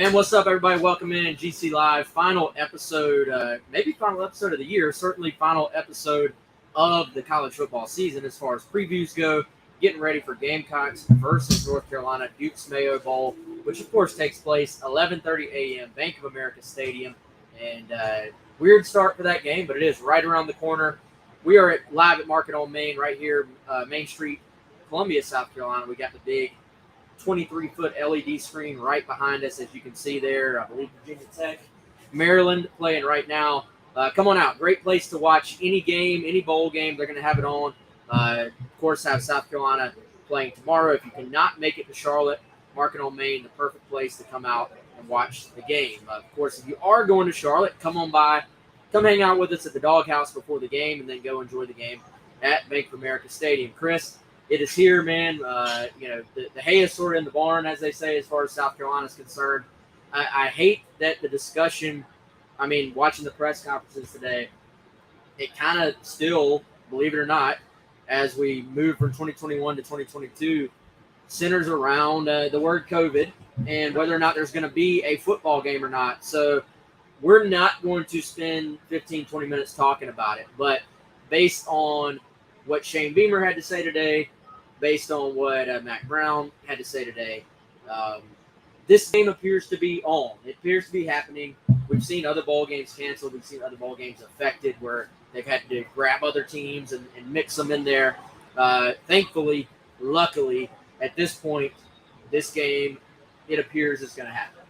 And what's up, everybody? Welcome in GC Live. Final episode, maybe final episode of the year, certainly final episode of the college football season as far as previews go. Getting ready for Gamecocks versus North Carolina, Duke's Mayo Bowl, which of course takes place 11:30 a.m. Bank of America Stadium. And weird start for that game, but it is right around the corner. We are live at Market on Main, right here, Main Street, Columbia, South Carolina. We got the big 23-foot LED screen right behind us, as you can see there. I believe Virginia Tech, Maryland playing right now. Come on out. Great place to watch any game, any bowl game. They're going to have it on. Of course, have South Carolina playing tomorrow. If you cannot make it to Charlotte, Market on Main, the perfect place to come out and watch the game. Of course, if you are going to Charlotte, come on by. Come hang out with us at the Doghouse before the game, and then go enjoy the game at Bank of America Stadium. Chris, it is here, man. The hay is sort of in the barn, as they say, as far as South Carolina is concerned. I hate that the discussion, watching the press conferences today, it kind of still, believe it or not, as we move from 2021 to 2022, centers around the word COVID and whether or not there's going to be a football game or not. So we're not going to spend 15, 20 minutes talking about it. But based on what Shane Beamer had to say today, based on what Mac Brown had to say today, this game appears to be on. It appears to be happening. We've seen other bowl games canceled. We've seen other bowl games affected where they've had to grab other teams and mix them in there. Thankfully, luckily, at this point, this game, it appears it's going to happen.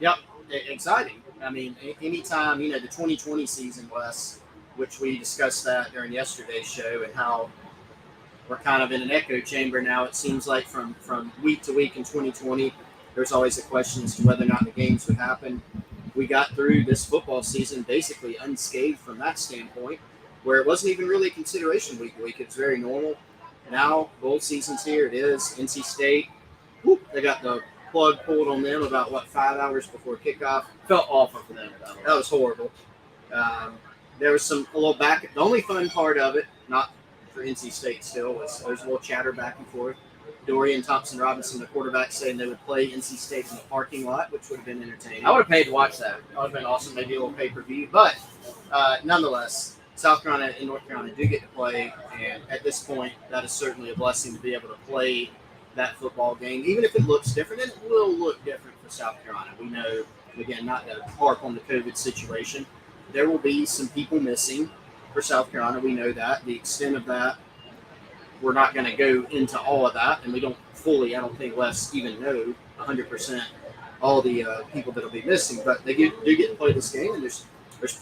Yep, exciting. Anytime, the 2020 season, Wes, which we discussed that during yesterday's show, and how we're kind of in an echo chamber now. It seems like from week to week in 2020, there's always a question as to whether or not the games would happen. We got through this football season basically unscathed from that standpoint, where it wasn't even really a consideration week to week. It's very normal. Now, bowl season's here. It is. NC State, they got the plug pulled on them about, 5 hours before kickoff. Felt awful for them. That was horrible. There was a little back. The only fun part of it, not for NC State still, was there's a little chatter back and forth. Dorian Thompson-Robinson, the quarterback, saying they would play NC State in the parking lot, which would have been entertaining. I would have paid to watch that. That would have been awesome. Maybe a little pay-per-view. But nonetheless, South Carolina and North Carolina do get to play. And at this point, that is certainly a blessing to be able to play that football game, even if it looks different. And it will look different for South Carolina. We know, again, not to harp on the COVID situation, there will be some people missing for South Carolina. We know that. The extent of that, we're not going to go into all of that. And we don't fully, I don't think, Les even know 100% all the people that will be missing. But they do get to play this game, and there's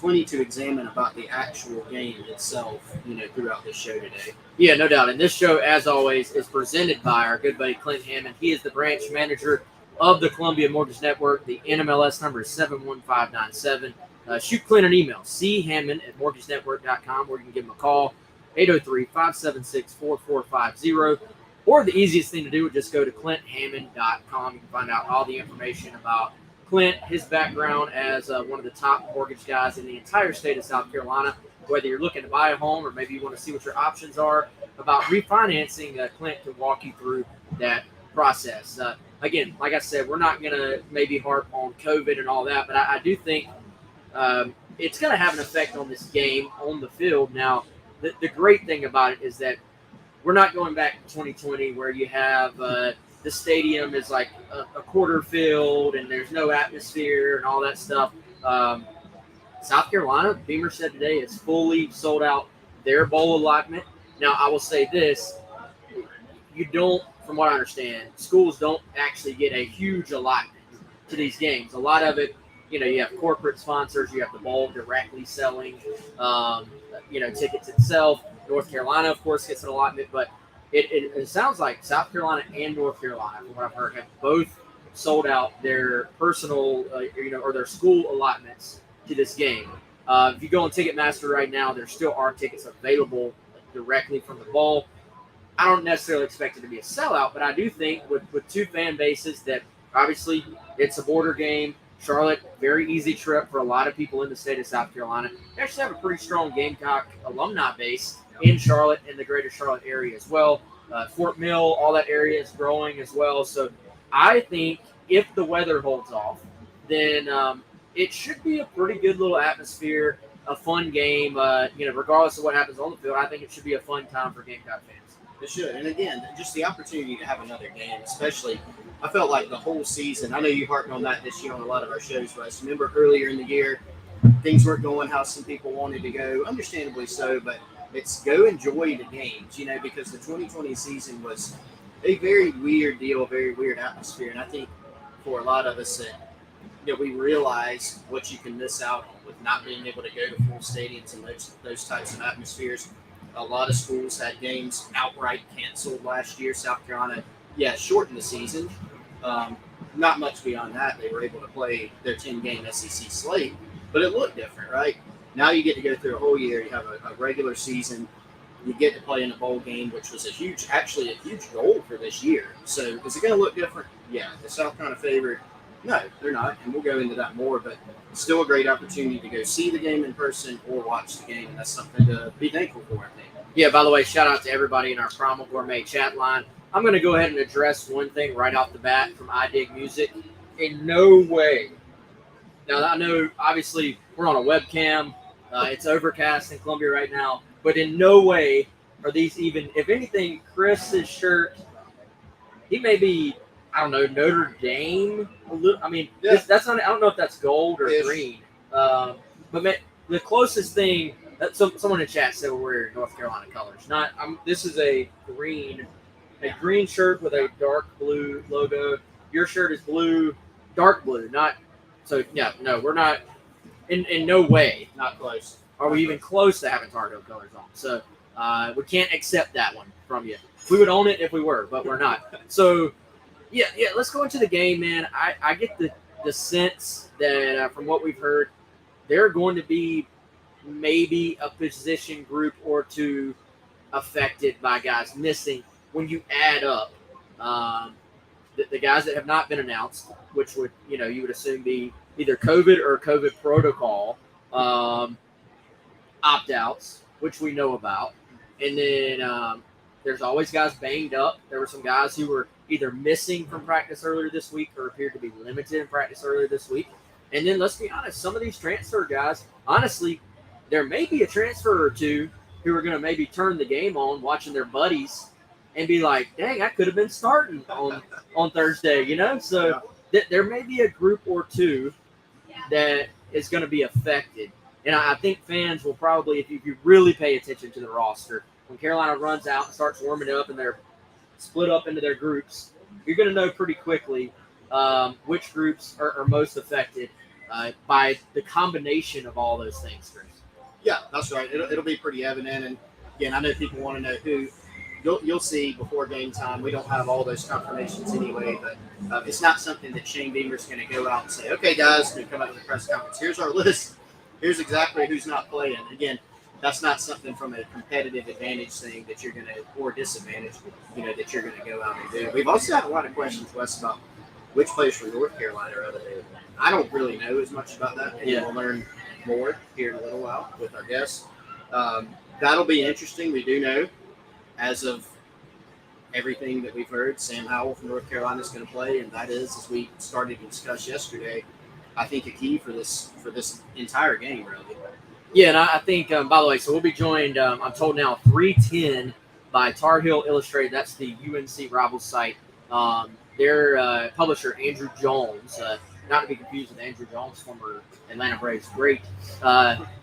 plenty to examine about the actual game itself, throughout this show today. Yeah, no doubt. And this show, as always, is presented by our good buddy Clint Hammond. He is the branch manager of the Columbia Mortgage Network. The NMLS number is 71597. Shoot Clint an email, chammond@mortgagenetwork.com, or you can give him a call, 803-576-4450. Or the easiest thing to do would just go to clinthammond.com. You can find out all the information about Clint, his background as one of the top mortgage guys in the entire state of South Carolina. Whether you're looking to buy a home or maybe you want to see what your options are about refinancing, Clint can walk you through that process. Again, like I said, we're not going to maybe harp on COVID and all that, but I do think it's going to have an effect on this game on the field. Now, the great thing about it is that we're not going back to 2020 where you have the stadium is like a quarter filled and there's no atmosphere and all that stuff. South Carolina, Beamer said today, is fully sold out their bowl allotment. Now, I will say this. You don't, from what I understand, schools don't actually get a huge allotment to these games. A lot of it, you have corporate sponsors. You have the bowl directly selling, tickets itself. North Carolina, of course, gets an allotment. But it sounds like South Carolina and North Carolina, from what I've heard, have both sold out their personal, or their school allotments to this game. If you go on Ticketmaster right now, there still are tickets available directly from the bowl. I don't necessarily expect it to be a sellout, but I do think with two fan bases that obviously it's a border game. Charlotte, very easy trip for a lot of people in the state of South Carolina. They actually have a pretty strong Gamecock alumni base in Charlotte and the greater Charlotte area as well. Fort Mill, all that area is growing as well. So I think if the weather holds off, then it should be a pretty good little atmosphere, a fun game. Regardless of what happens on the field, I think it should be a fun time for Gamecock fans. It should. And again, just the opportunity to have another game, especially, I felt like the whole season, I know you harped on that this year on a lot of our shows, but I just remember earlier in the year, things weren't going how some people wanted to go, understandably so, but it's go enjoy the games, because the 2020 season was a very weird deal, a very weird atmosphere. And I think for a lot of us that we realize what you can miss out on with not being able to go to full stadiums and those types of atmospheres. A lot of schools had games outright canceled last year. South Carolina, shortened the season. Not much beyond that. They were able to play their 10-game SEC slate, but it looked different, right? Now you get to go through a whole year. You have a regular season. You get to play in a bowl game, which was a huge goal for this year. So is it going to look different? Yeah. The South Carolina favored? No, they're not, and we'll go into that more, but still a great opportunity to go see the game in person or watch the game, and that's something to be thankful for, I think. Yeah, by the way, shout out to everybody in our Primal Gourmet chat line. I'm going to go ahead and address one thing right off the bat from I Dig Music. In no way. Now, I know, obviously, we're on a webcam. It's overcast in Columbia right now, but in no way are these even, if anything, Chris's shirt, he may be, I don't know, Notre Dame. That's not. I don't know if that's gold or green. But the closest thing that someone in chat said we're wearing North Carolina colors. This is a green shirt with a dark blue logo. Your shirt is blue, dark blue. We're not. In no way. Not close. Are we even close to having Tar Heel colors on? So we can't accept that one from you. We would own it if we were, but we're not. So. Yeah. Let's go into the game, man. I get the sense that from what we've heard, there are going to be maybe a position group or two affected by guys missing. When you add up the guys that have not been announced, which would you would assume be either COVID or COVID protocol opt-outs, which we know about, and then there's always guys banged up. There were some guys who were either missing from practice earlier this week or appeared to be limited in practice earlier this week. And then let's be honest, some of these transfer guys, honestly, there may be a transfer or two who are going to maybe turn the game on watching their buddies and be like, dang, I could have been starting on Thursday, So there may be a group or two that is going to be affected. And I think fans will probably, if you really pay attention to the roster, when Carolina runs out and starts warming up and they're split up into their groups, you're going to know pretty quickly which groups are most affected by the combination of all those things, Chris. Yeah, that's right. It'll be pretty evident. And again, I know people want to know who. You'll see before game time. We don't have all those confirmations anyway, but it's not something that Shane Beamer's going to go out and say, okay, guys, we come out to the press conference. Here's our list. Here's exactly who's not playing. Again, that's not something from a competitive advantage thing that you're going to, or disadvantage, that you're going to go out and do. We've also had a lot of questions, Wes, about which players from North Carolina are available. I don't really know as much about that. And we'll learn more here in a little while with our guests. That'll be interesting. We do know, as of everything that we've heard, Sam Howell from North Carolina is going to play, and that is, as we started to discuss yesterday, I think a key for this entire game, really. Yeah, and I think, by the way, so we'll be joined, I'm told now, 3:10 by Tar Heel Illustrated. That's the UNC Rivals site. Their publisher, Andrew Jones, not to be confused with Andrew Jones, former Atlanta Braves great.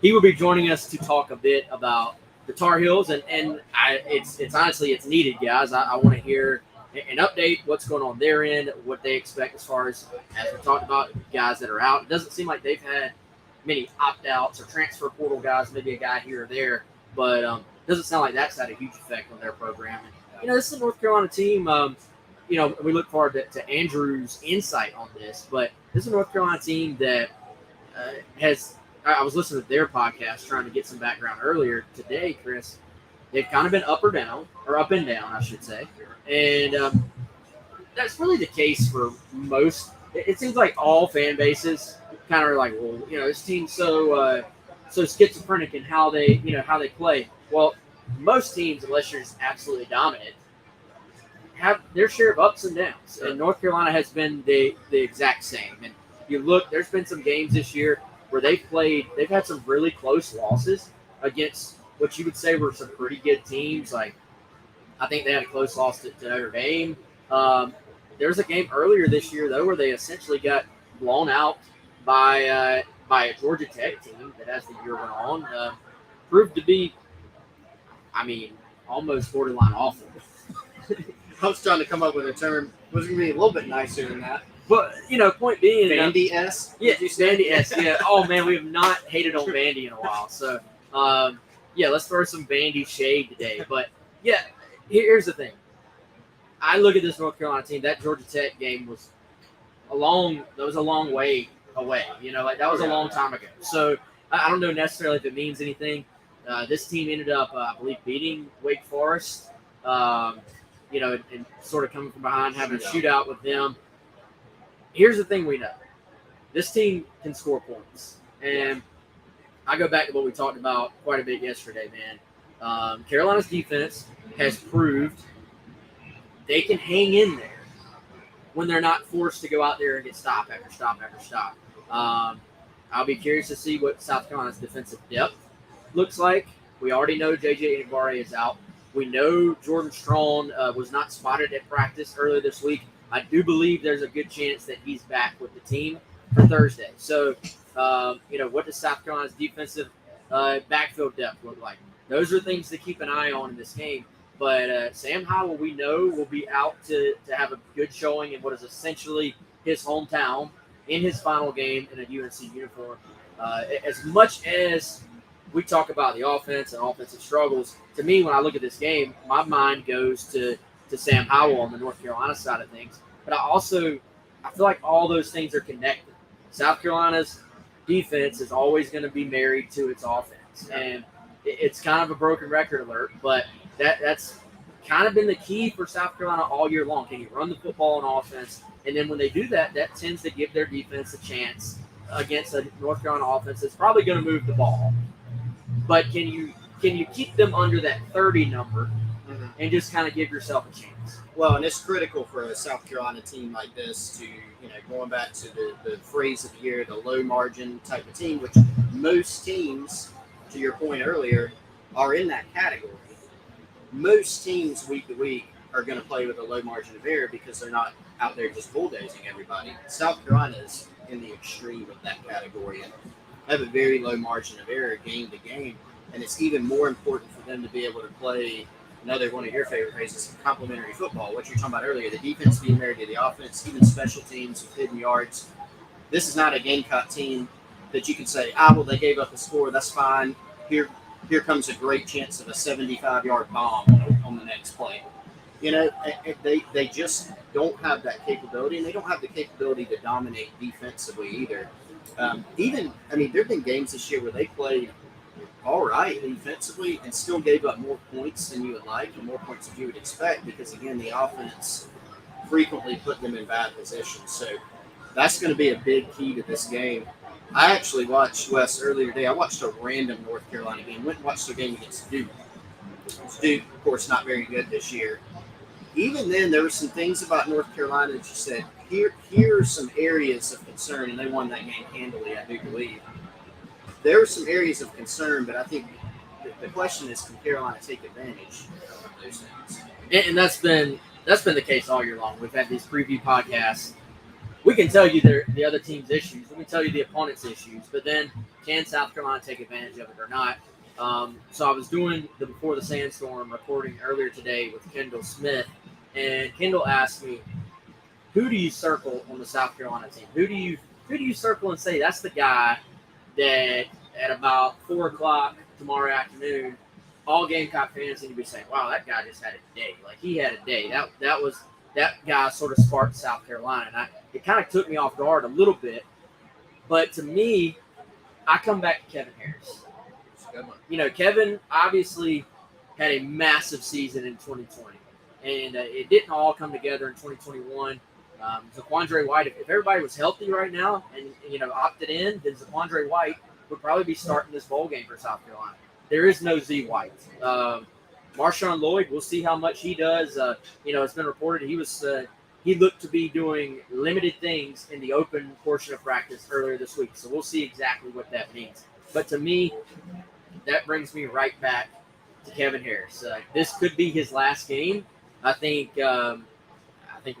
He will be joining us to talk a bit about the Tar Heels, and it's honestly, it's needed, guys. I want to hear an update, what's going on their end, what they expect as far as we talked about, guys that are out. It doesn't seem like they've had many opt-outs or transfer portal guys, maybe a guy here or there, but doesn't sound like that's had a huge effect on their program. And, this is a North Carolina team. We look forward to Andrew's insight on this, but this is a North Carolina team that has – I was listening to their podcast trying to get some background earlier today, Chris. They've kind of been up and down, I should say. And that's really the case for most – it seems like all fan bases kind of are like, well, this team's so schizophrenic in how they play. Well, most teams, unless you're just absolutely dominant, have their share of ups and downs. And North Carolina has been the exact same. And, you look, there's been some games this year where they've had some really close losses against what you would say were some pretty good teams. Like, I think they had a close loss to Notre Dame. There was a game earlier this year, though, where they essentially got blown out by a Georgia Tech team that, as the year went on, proved to be, I mean, almost borderline awful. I was trying to come up with a term. It was going to be a little bit nicer than that. But, point being... Vandy-esque? Yeah, Vandy-esque, yeah. Oh, man, we have not hated on Vandy in a while. So, let's throw some Vandy shade today. But, yeah, here's the thing. I look at this North Carolina team. That Georgia Tech game was a long way away. That was a long time ago. So, I don't know necessarily if it means anything. This team ended up, I believe, beating Wake Forest. And sort of coming from behind, having a shootout with them. Here's the thing we know. This team can score points. And I go back to what we talked about quite a bit yesterday, man. Carolina's defense has proved they can hang in there when they're not forced to go out there and get stop after stop after stop. I'll be curious to see what South Carolina's defensive depth looks like. We already know J.J. Enagbare is out. We know Jordan Strachan was not spotted at practice earlier this week. I do believe there's a good chance that he's back with the team for Thursday. So, what does South Carolina's defensive backfield depth look like? Those are things to keep an eye on in this game. But Sam Howell, we know, will be out to have a good showing in what is essentially his hometown in his final game in a UNC uniform. As much as we talk about the offense and offensive struggles, to me, when I look at this game, my mind goes to Sam Howell on the North Carolina side of things. But I feel like all those things are connected. South Carolina's defense is always going to be married to its offense. And it's kind of a broken record alert, but that's kind of been the key for South Carolina all year long. Can you run the football on offense? And then when they do that, that tends to give their defense a chance against a North Carolina offense that's probably going to move the ball. But can you keep them under that 30 number and just kind of give yourself a chance? Well, and it's critical for a South Carolina team like this to, going back to the phrase of the year, the low margin type of team, which most teams, to your point earlier, are in that category. Most teams week to week are going to play with a low margin of error because they're not out there just bulldozing everybody. South Carolina is in the extreme of that category and have a very low margin of error game to game. And it's even more important for them to be able to play another one of your favorite phrases, complementary football, what you're talking about earlier, the defense being married to the offense, even special teams with hidden yards. This is not a Gamecock team that you can say, they gave up a score, that's fine. Here comes a great chance of a 75-yard bomb on the next play. They just don't have that capability, and they don't have the capability to dominate defensively either. There have been games this year where they played all right defensively and still gave up more points than you would like and more points than you would expect because, again, the offense frequently put them in bad positions. So that's going to be a big key to this game. I actually watched, Wes, earlier today, I watched a random North Carolina game. Went and watched their game against Duke. Duke, of course, not very good this year. Even then, there were some things about North Carolina that you said, here are some areas of concern, and they won that game handily, I do believe. There are some areas of concern, but I think the question is, can Carolina take advantage of those things? And that's been the case all year long. We've had these preview podcasts. We can tell you the other team's issues. We can tell you the opponent's issues. But then, can South Carolina take advantage of it or not? So I was doing the Before the Sandstorm recording earlier today with Kendall Smith, and Kendall asked me, who do you circle on the South Carolina team? Who do you circle and say that's the guy that at about 4 o'clock tomorrow afternoon, all Gamecock fans need to be saying, wow, that guy just had a day. Like, he had a day. That guy sort of sparked South Carolina. And it kind of took me off guard a little bit. But to me, I come back to Kevin Harris. Kevin obviously had a massive season in 2020. And it didn't all come together in 2021. Zaquandre White, if everybody was healthy right now and, opted in, then Zaquandre White would probably be starting this bowl game for South Carolina. There is no Z White. Marshawn Lloyd, we'll see how much he does. It's been reported he was he looked to be doing limited things in the open portion of practice earlier this week. So we'll see exactly what that means. But to me, that brings me right back to Kevin Harris. This could be his last game. I think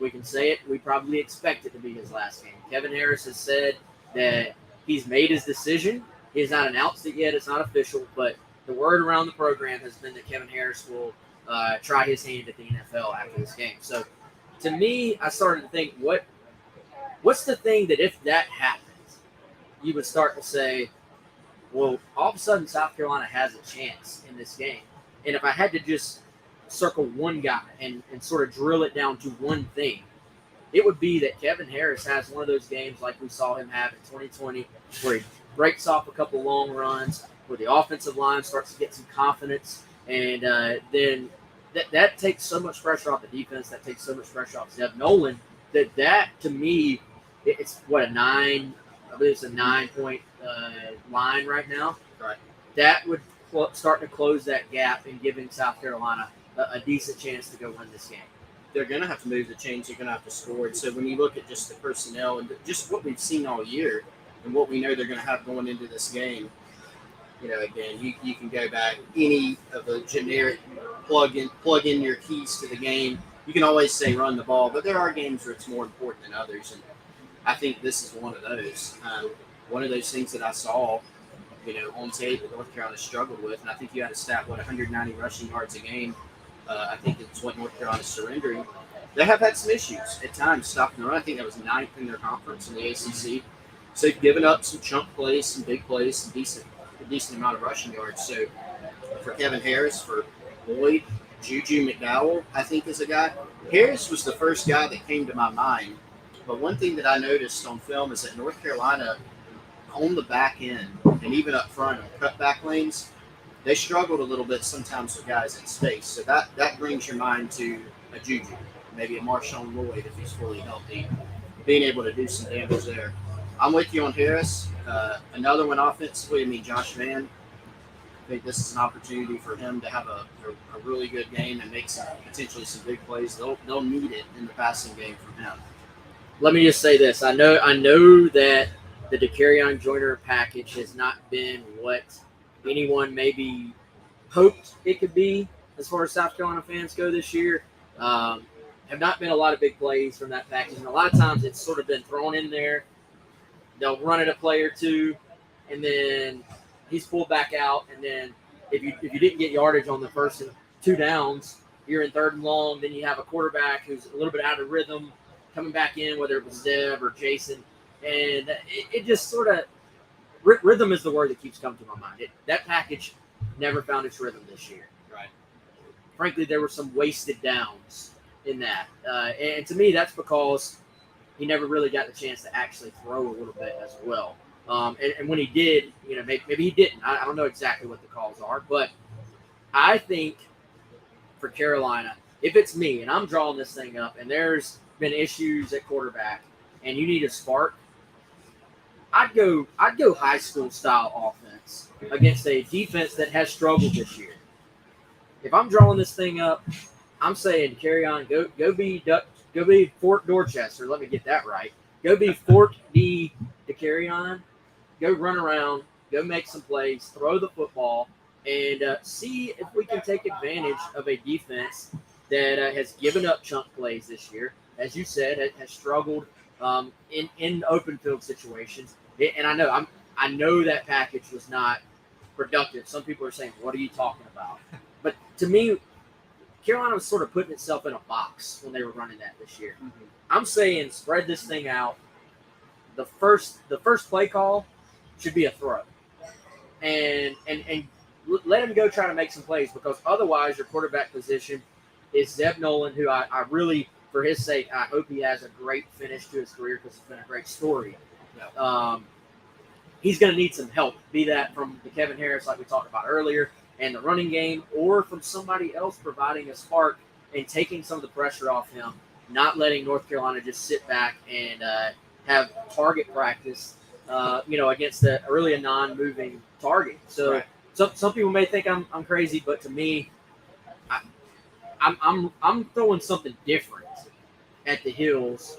we can say it. We probably expect it to be his last game. Kevin Harris has said that he's made his decision. He has not announced it yet. It's not official, but the word around the program has been that Kevin Harris will try his hand at the NFL after this game. So, to me, I started to think, what's the thing that if that happens, you would start to say, well, all of a sudden South Carolina has a chance in this game. And if I had to just circle one guy and sort of drill it down to one thing, it would be that Kevin Harris has one of those games like we saw him have in 2020 where he breaks off a couple long runs, where the offensive line starts to get some confidence, and then that takes so much pressure off the defense, that takes so much pressure off Zeb Nolan, that to me, it's what, I believe it's a 9-point line right now. Right. That would start to close that gap and giving South Carolina a decent chance to go win this game. They're going to have to move the chains. They're going to have to score. And so when you look at just the personnel and just what we've seen all year and what we know they're going to have going into this game, again, you can go back any of the generic plug in your keys to the game. You can always say run the ball, but there are games where it's more important than others. And I think this is one of those. One of those things that I saw, on tape that North Carolina struggled with. And I think you had a stat, 190 rushing yards a game. I think it's what North Carolina's surrendering. They have had some issues at times stopping the run. I think that was 9th in their conference in the ACC. So they've given up some chunk plays, some big plays, some a decent amount of rushing yards. So for Kevin Harris, for Boyd, Juju McDowell, I think is a guy. Harris was the first guy that came to my mind. But one thing that I noticed on film is that North Carolina, on the back end and even up front on cutback lanes, they struggled a little bit sometimes with guys in space. So that brings your mind to a Juju, maybe a Marshawn Lloyd if he's fully healthy, being able to do some damage there. I'm with you on Harris. Another one offensively, Josh Vann. I think this is an opportunity for him to have a really good game and make potentially some big plays. They'll need it in the passing game from him. Let me just say this. I know that the DeCarrion Joyner package has not been what anyone maybe hoped it could be as far as South Carolina fans go this year. Have not been a lot of big plays from that package. And a lot of times it's sort of been thrown in there. They'll run it a play or two, and then he's pulled back out. And then if you didn't get yardage on the first and 2 downs, you're in 3rd and long. Then you have a quarterback who's a little bit out of rhythm coming back in, whether it was Zeb or Jason. And it just sort of – rhythm is the word that keeps coming to my mind. That package never found its rhythm this year. Right. Frankly, there were some wasted downs in that. And to me, that's because he never really got the chance to actually throw a little bit as well. And when he did, maybe he didn't. I don't know exactly what the calls are. But I think for Carolina, if it's me and I'm drawing this thing up and there's been issues at quarterback and you need a spark, I'd go high school style offense against a defense that has struggled this year. If I'm drawing this thing up, I'm saying carry on, go be Fort Dorchester. Let me get that right. Go be Fort D to carry on. Go run around. Go make some plays. Throw the football, and see if we can take advantage of a defense that has given up chunk plays this year. As you said, has struggled in open field situations. And I know that package was not productive. Some people are saying, "What are you talking about?" But to me, Carolina was sort of putting itself in a box when they were running that this year. Mm-hmm. I'm saying spread this thing out. The first play call should be a throw, and let him go try to make some plays, because otherwise your quarterback position is Zeb Nolan, who I really, for his sake, I hope he has a great finish to his career because it's been a great story. He's going to need some help, be that from the Kevin Harris like we talked about earlier and the running game, or from somebody else providing a spark and taking some of the pressure off him, not letting North Carolina just sit back and have target practice, against a non-moving target. So right. Some people may think I'm crazy, but to me, I'm throwing something different at the Hills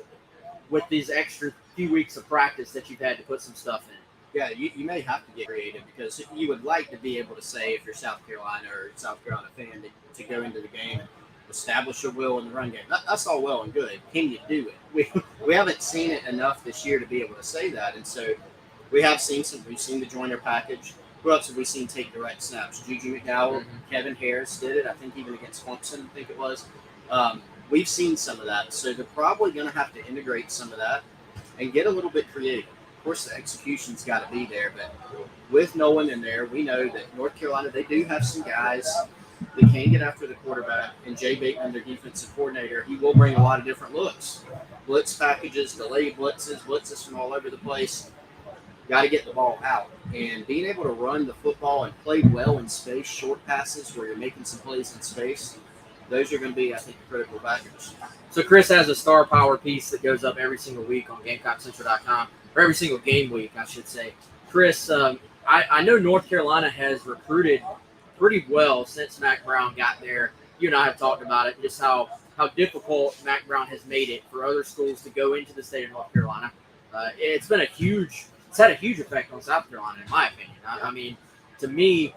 with these extra few weeks of practice that you've had to put some stuff in. Yeah, you may have to get creative because you would like to be able to say, if you're South Carolina or South Carolina fan, to go into the game and establish a will in the run game. That's all well and good. Can you do it? We haven't seen it enough this year to be able to say that, and so we have seen some. We've seen the joiner package. Who else have we seen take direct snaps? Juju McDowell, Kevin Harris did it. I think even against Clemson, I think it was. We've seen some of that, so they're probably going to have to integrate some of that and get a little bit creative. Of course, the execution's got to be there, but with Nolan in there, we know that North Carolina, they do have some guys that can get after the quarterback. And Jay Bateman, their defensive coordinator, he will bring a lot of different looks. Blitz packages, delayed blitzes from all over the place. Got to get the ball out. And being able to run the football and play well in space, short passes where you're making some plays in space, those are going to be, I think, critical factors. So Chris has a star power piece that goes up every single week on GamecockCentral.com, or every single game week, I should say. Chris, I know North Carolina has recruited pretty well since Mack Brown got there. You and I have talked about it, just how difficult Mack Brown has made it for other schools to go into the state of North Carolina. It's had a huge effect on South Carolina, in my opinion. I mean, to me,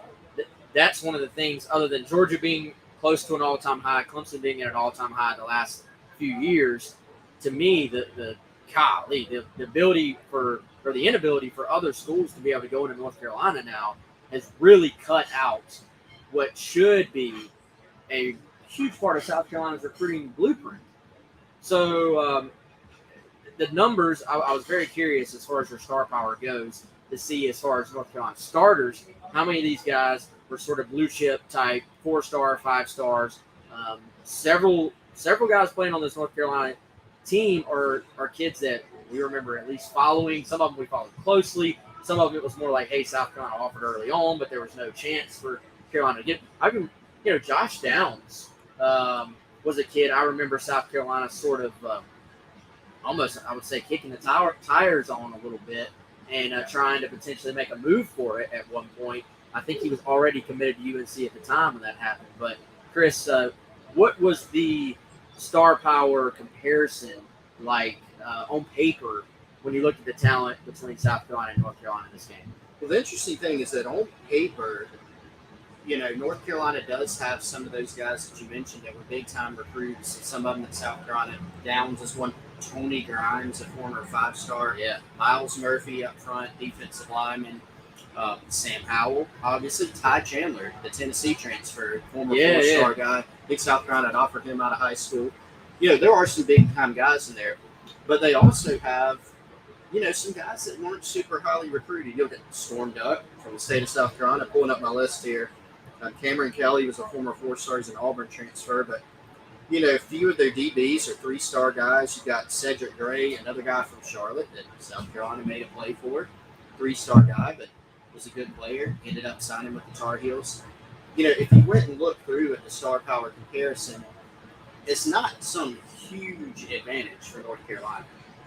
that's one of the things, other than Georgia being close to an all-time high, Clemson being at an all-time high the last few years. To me, the ability or the inability for other schools to be able to go into North Carolina now has really cut out what should be a huge part of South Carolina's recruiting blueprint. So the numbers, I was very curious as far as your star power goes to see, as far as North Carolina starters, how many of these guys were sort of blue chip type, 4-star, 5 stars. Several guys playing on this North Carolina team are kids that we remember at least following. Some of them we followed closely. Some of it was more like, hey, South Carolina offered early on, but there was no chance for Carolina to get. Josh Downs was a kid I remember South Carolina sort of almost, I would say, kicking the tires on a little bit and trying to potentially make a move for it at one point. I think he was already committed to UNC at the time when that happened. But, Chris, what was the star power comparison like on paper when you looked at the talent between South Carolina and North Carolina in this game? Well, the interesting thing is that on paper, North Carolina does have some of those guys that you mentioned that were big-time recruits. Some of them that South Carolina. Downs is one. Tony Grimes, a former 5-star. Yeah. Miles Murphy up front, defensive lineman. Sam Howell, obviously. Ty Chandler, the Tennessee transfer, former 4-star guy. I think South Carolina had offered him out of high school. There are some big-time guys in there. But they also have, some guys that weren't super highly recruited. You look at Storm Duck from the state of South Carolina, pulling up my list here. Cameron Kelly was a former 4-star. He's an Auburn transfer. But, a few of their DBs are 3-star guys. You've got Cedric Gray, another guy from Charlotte that South Carolina made a play for. 3-star guy, but was a good player. Ended up signing with the Tar Heels. If you went and looked through at the star power comparison, it's not some huge advantage for North Carolina.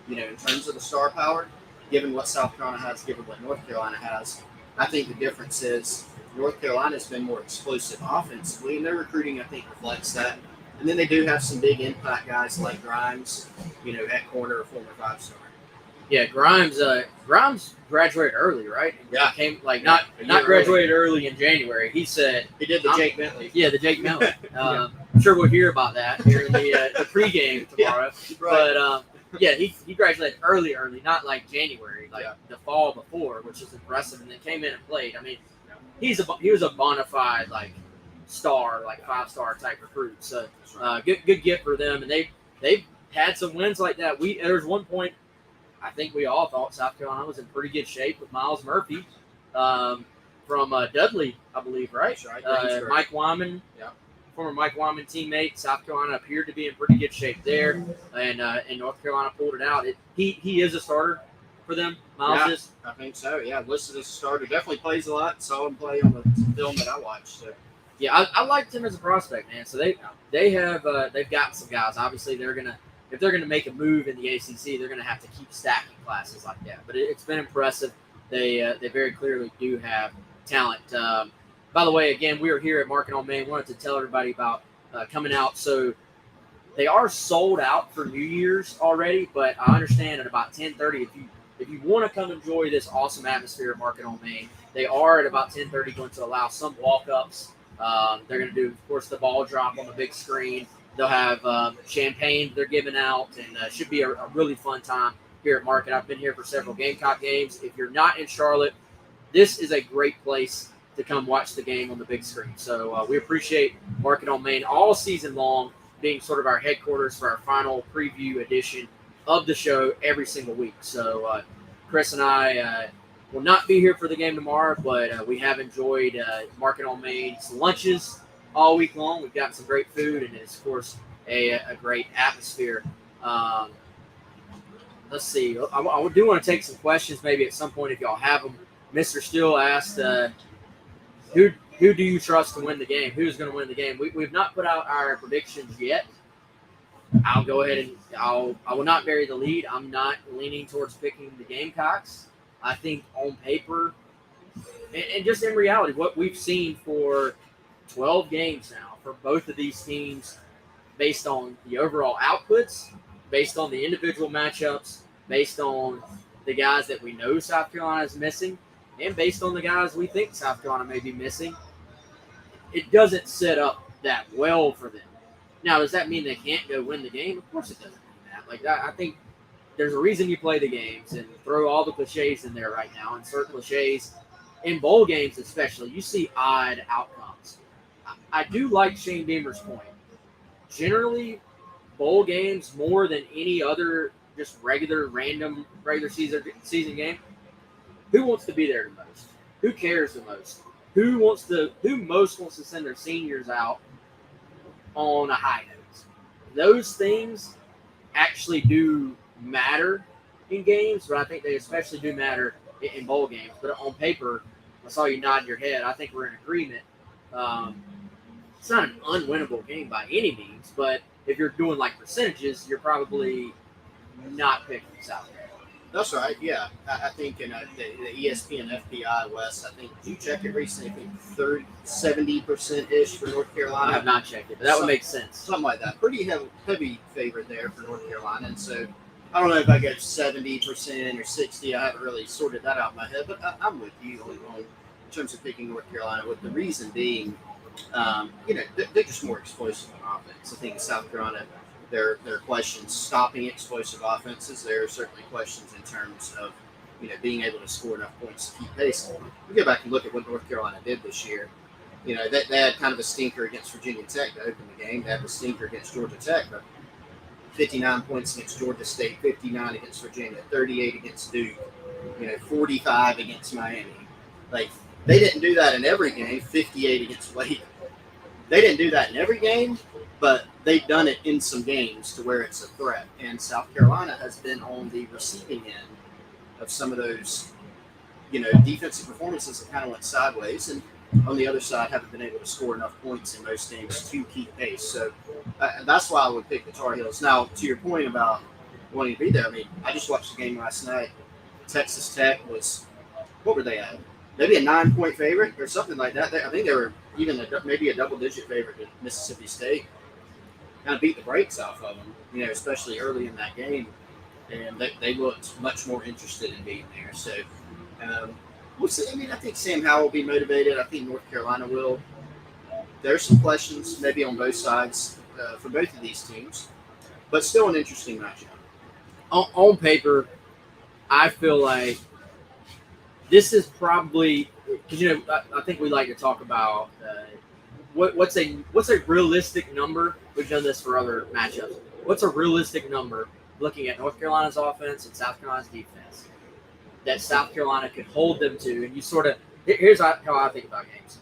In terms of the star power, given what South Carolina has, given what North Carolina has, I think the difference is North Carolina's been more explosive offensively, and their recruiting, I think, reflects that. And then they do have some big impact guys like Grimes, at corner, a former 5-star. Yeah, Grimes graduated early, right? Yeah. Came not graduated early in January. He said he did the Jake Bentley. Yeah, the Jake Bentley. I'm sure we'll hear about that here in the pregame tomorrow. Yeah, right. But he graduated early, not like January, the fall before, which is impressive. And then came in and played. I mean, he was a bona fide star, 5-star type recruit. So good get for them, and they've had some wins like that. There's one point I think we all thought South Carolina was in pretty good shape with Miles Murphy from Dudley, I believe, right? Right. Mike Wyman, former Mike Wyman teammate. South Carolina appeared to be in pretty good shape there, and North Carolina pulled it out. He is a starter for them. Miles is. I think so. Yeah, listed as a starter. Definitely plays a lot. Saw him play on the film that I watched. So. Yeah, I liked him as a prospect, man. So they've got some guys. Obviously, if they're gonna make a move in the ACC, they're gonna have to keep stacking classes like that. But it's been impressive. They very clearly do have talent. By the way, again, we are here at Market on Main. Wanted to tell everybody about coming out. So They are sold out for New Year's already, but I understand at about 10:30 if you want to come enjoy this awesome atmosphere at Market on Main, they are at about 10:30 going to allow some walk-ups. They're going to do, of course, the ball drop on the big screen. They'll have champagne they're giving out, and should be a really fun time here at Market. I've been here for several Gamecock games. If you're not in Charlotte, this is a great place to come watch the game on the big screen. So we appreciate Market on Main all season long being sort of our headquarters for our final preview edition of the show every single week. So Chris and I will not be here for the game tomorrow, but we have enjoyed Market on Main's lunches all week long. We've got some great food, and it's, of course, a great atmosphere. Let's see. I do want to take some questions maybe at some point if y'all have them. Mr. Steele asked, who do you trust to win the game? Who's going to win the game? We've not put out our predictions yet. I'll go ahead and I will not bury the lead. I'm not leaning towards picking the Gamecocks. I think on paper and just in reality, what we've seen for 12 games now for both of these teams, based on the overall outputs, based on the individual matchups, based on the guys that we know South Carolina is missing, and based on the guys we think South Carolina may be missing, it doesn't set up that well for them. Now, does that mean they can't go win the game? Of course it doesn't mean that. Like, I think there's a reason you play the games, and throw all the cliches in there right now. Insert cliches. In bowl games especially, you see odd outcomes. I do like Shane Beamer's point. Generally, bowl games, more than any other just random regular season game, who wants to be there the most? Who cares the most? Who most wants to send their seniors out on a high note? Those things actually do matter in games, but I think they especially do matter in bowl games. But on paper, I saw you nod your head. I think we're in agreement. It's not an unwinnable game by any means, but if you're doing like percentages, you're probably not picking South Carolina. That's right. Yeah, I think in the ESPN FPI West, I think you checked it recently. I think 70% ish for North Carolina. I have not checked it, but that would make sense. Something like that. Pretty heavy favorite there for North Carolina, and so I don't know if I get 70% or 60%. I haven't really sorted that out in my head, but I'm with you on in terms of picking North Carolina. With the reason being, they're just more explosive on offense. I think in South Carolina, there are questions stopping explosive offenses. There are certainly questions in terms of being able to score enough points to keep pace. We go back and look at what North Carolina did this year. They had kind of a stinker against Virginia Tech to open the game. They had a stinker against Georgia Tech, but 59 points against Georgia State, 59 against Virginia, 38 against Duke, 45 against Miami. Like, they didn't do that in every game. 58 against Wake. They didn't do that in every game, but they've done it in some games to where it's a threat. And South Carolina has been on the receiving end of some of those, defensive performances that kind of went sideways. And on the other side, haven't been able to score enough points in most games to keep pace. So that's why I would pick the Tar Heels. Now, to your point about wanting to be there, I mean, I just watched the game last night. Texas Tech was, what were they at? Maybe a 9-point favorite or something like that. I think they were even maybe a double-digit favorite at Mississippi State. Kind of beat the brakes off of them, especially early in that game. And they looked much more interested in being there. So we'll see. I mean, I think Sam Howell will be motivated. I think North Carolina will. There's some questions maybe on both sides for both of these teams, but still an interesting matchup. On paper, I feel like this is probably because I think we like to talk about what's a realistic number. We've done this for other matchups. What's a realistic number looking at North Carolina's offense and South Carolina's defense that South Carolina could hold them to? And you sort of here's how I think about games.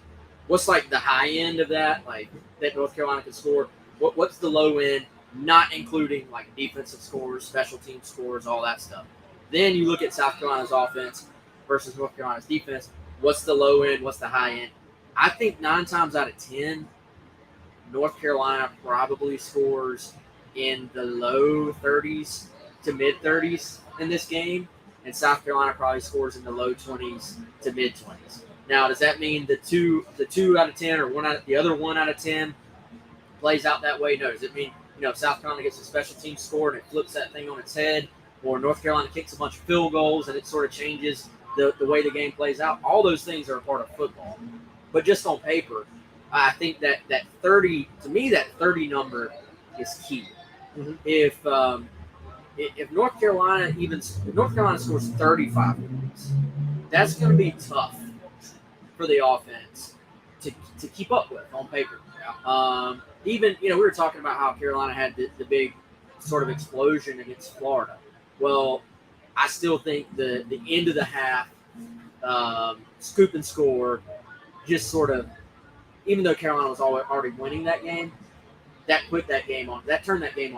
What's like the high end of that, like that North Carolina can score? What's the low end, not including like defensive scores, special team scores, all that stuff? Then you look at South Carolina's offense versus North Carolina's defense. What's the low end? What's the high end? I think 9 times out of 10, North Carolina probably scores in the low 30s to mid 30s in this game, and South Carolina probably scores in the low 20s to mid 20s. Now, does that mean the two out of 10 or the other 1 out of 10 plays out that way? No. Does it mean if South Carolina gets a special team score and it flips that thing on its head, or North Carolina kicks a bunch of field goals and it sort of changes the way the game plays out. All those things are a part of football. But just on paper, I think that 30, to me, that 30 number is key. Mm-hmm. If North Carolina scores 35 points, that's going to be tough for the offense to keep up with on paper. Even, we were talking about how Carolina had the big sort of explosion against Florida. Well, I still think the end of the half, scoop and score, just sort of, even though Carolina was already winning that game, that turned that game on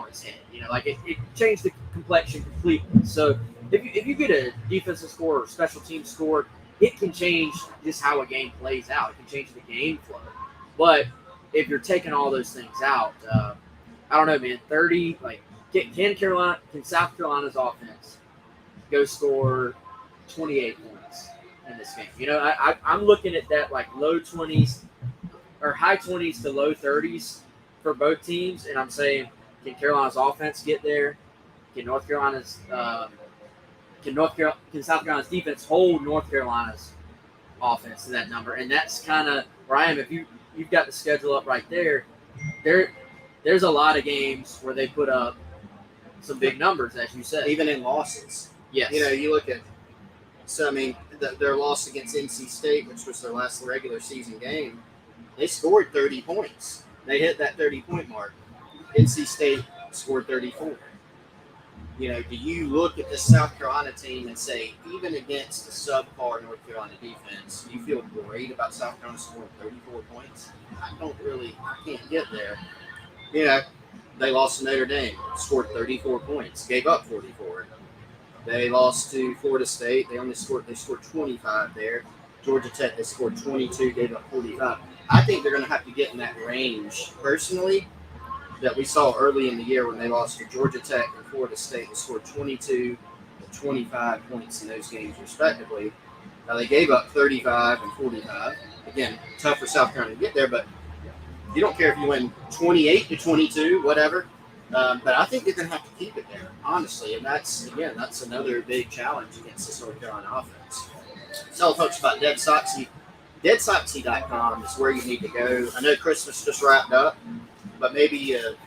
its head. It changed the complexion completely. So if you get a defensive score or special team score, it can change just how a game plays out. It can change the game flow. But if you're taking all those things out, I don't know, man. 30, can South Carolina's offense go score 28 points in this game? I'm looking at that like low 20s or high 20s to low 30s for both teams, and I'm saying, can Carolina's offense get there? Can can South Carolina's defense hold North Carolina's offense to that number? And that's kind of where I am. If you've got the schedule up right there, there's a lot of games where they put up some big numbers, as you said. Even in losses. Yes. You look at, their loss against NC State, which was their last regular season game, they scored 30 points. They hit that 30-point mark. NC State scored 34. Do you look at this South Carolina team and say, even against the subpar North Carolina defense, you feel great about South Carolina scoring 34 points? I can't get there. They lost to Notre Dame, scored 34 points, gave up 44. They lost to Florida State. They scored 25 there. Georgia Tech, they scored 22, gave up 45. I think they're going to have to get in that range, personally, that we saw early in the year when they lost to Georgia Tech and Florida State. They scored 22 and 25 points in those games, respectively. Now, they gave up 35 and 45. Again, tough for South Carolina to get there, but you don't care if you win 28 to 22, whatever. But I think they're going to have to keep it there, honestly. And that's another big challenge against this North Carolina offense. Tell folks about Dead Soxy. DeadSoxy.com is where you need to go. I know Christmas just wrapped up, but maybe you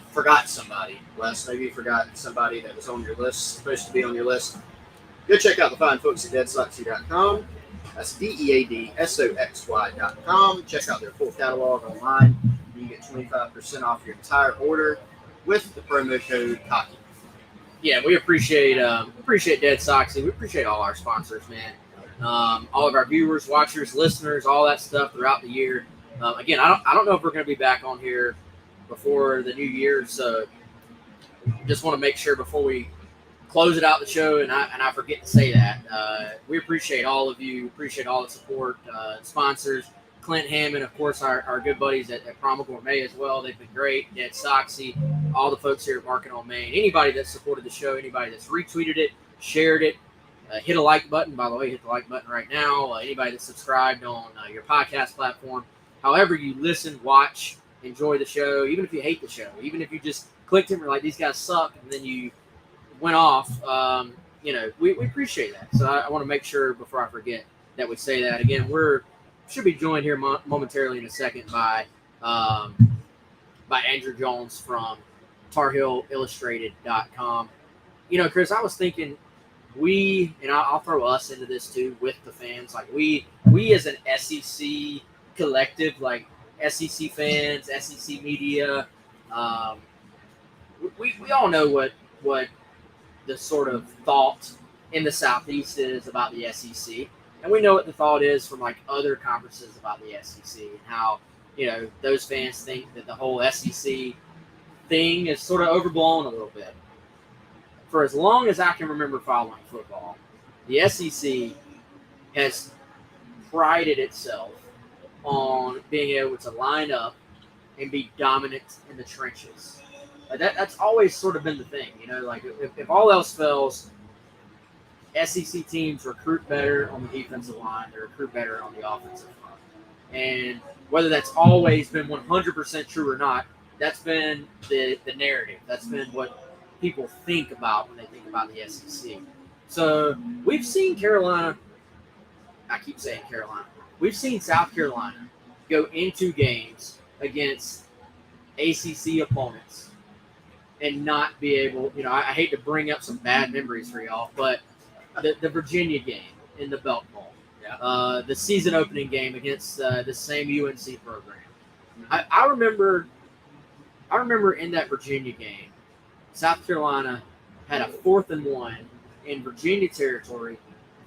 forgot somebody, Wes. Maybe you forgot somebody that was on your list, supposed to be on your list. Go check out the fine folks at DeadSoxy.com. That's DeadSoxy.com. Check out their full catalog online. You can get 25% off your entire order with the promo code HOCKEY. Yeah, we appreciate Dead Soxy. We appreciate all our sponsors, man. All of our viewers, watchers, listeners, all that stuff throughout the year. Again, I don't know if we're going to be back on here before the new year, so just want to make sure before we close it out the show, and I forget to say that. We appreciate all of you. Appreciate all the support, sponsors. Clint Hammond, of course, our good buddies at Primal Gourmet as well. They've been great. Dead Soxy, all the folks here at Market on Main. Anybody that supported the show, anybody that's retweeted it, shared it, hit a like button. By the way, hit the like button right now. Anybody that's subscribed on your podcast platform, however you listen, watch, enjoy the show, even if you hate the show, even if you just clicked and were like, these guys suck, and then you went off, we appreciate that. So I want to make sure before I forget that we say that. Again, should be joined here momentarily in a second by Andrew Jones from TarHeelIllustrated.com. Chris, I was thinking I'll throw us into this too with the fans. Like we as an SEC collective, like SEC fans, SEC media, we all know what the sort of thought in the Southeast is about the SEC. And we know what the thought is from like other conferences about the SEC and how, those fans think that the whole SEC thing is sort of overblown a little bit. For as long as I can remember following football, the SEC has prided itself on being able to line up and be dominant in the trenches. That's always sort of been the thing, if all else fails, SEC teams recruit better on the defensive line, they recruit better on the offensive front. And whether that's always been 100% true or not, That's been the narrative. That's been what people think about when they think about the SEC. So we've seen Carolina. I keep saying Carolina. We've seen South Carolina go into games against ACC opponents and not be able. I hate to bring up some bad memories for y'all, but the Virginia game in the Belt Bowl, the season opening game against the same UNC program. I remember in that Virginia game, South Carolina had a 4th and 1 in Virginia territory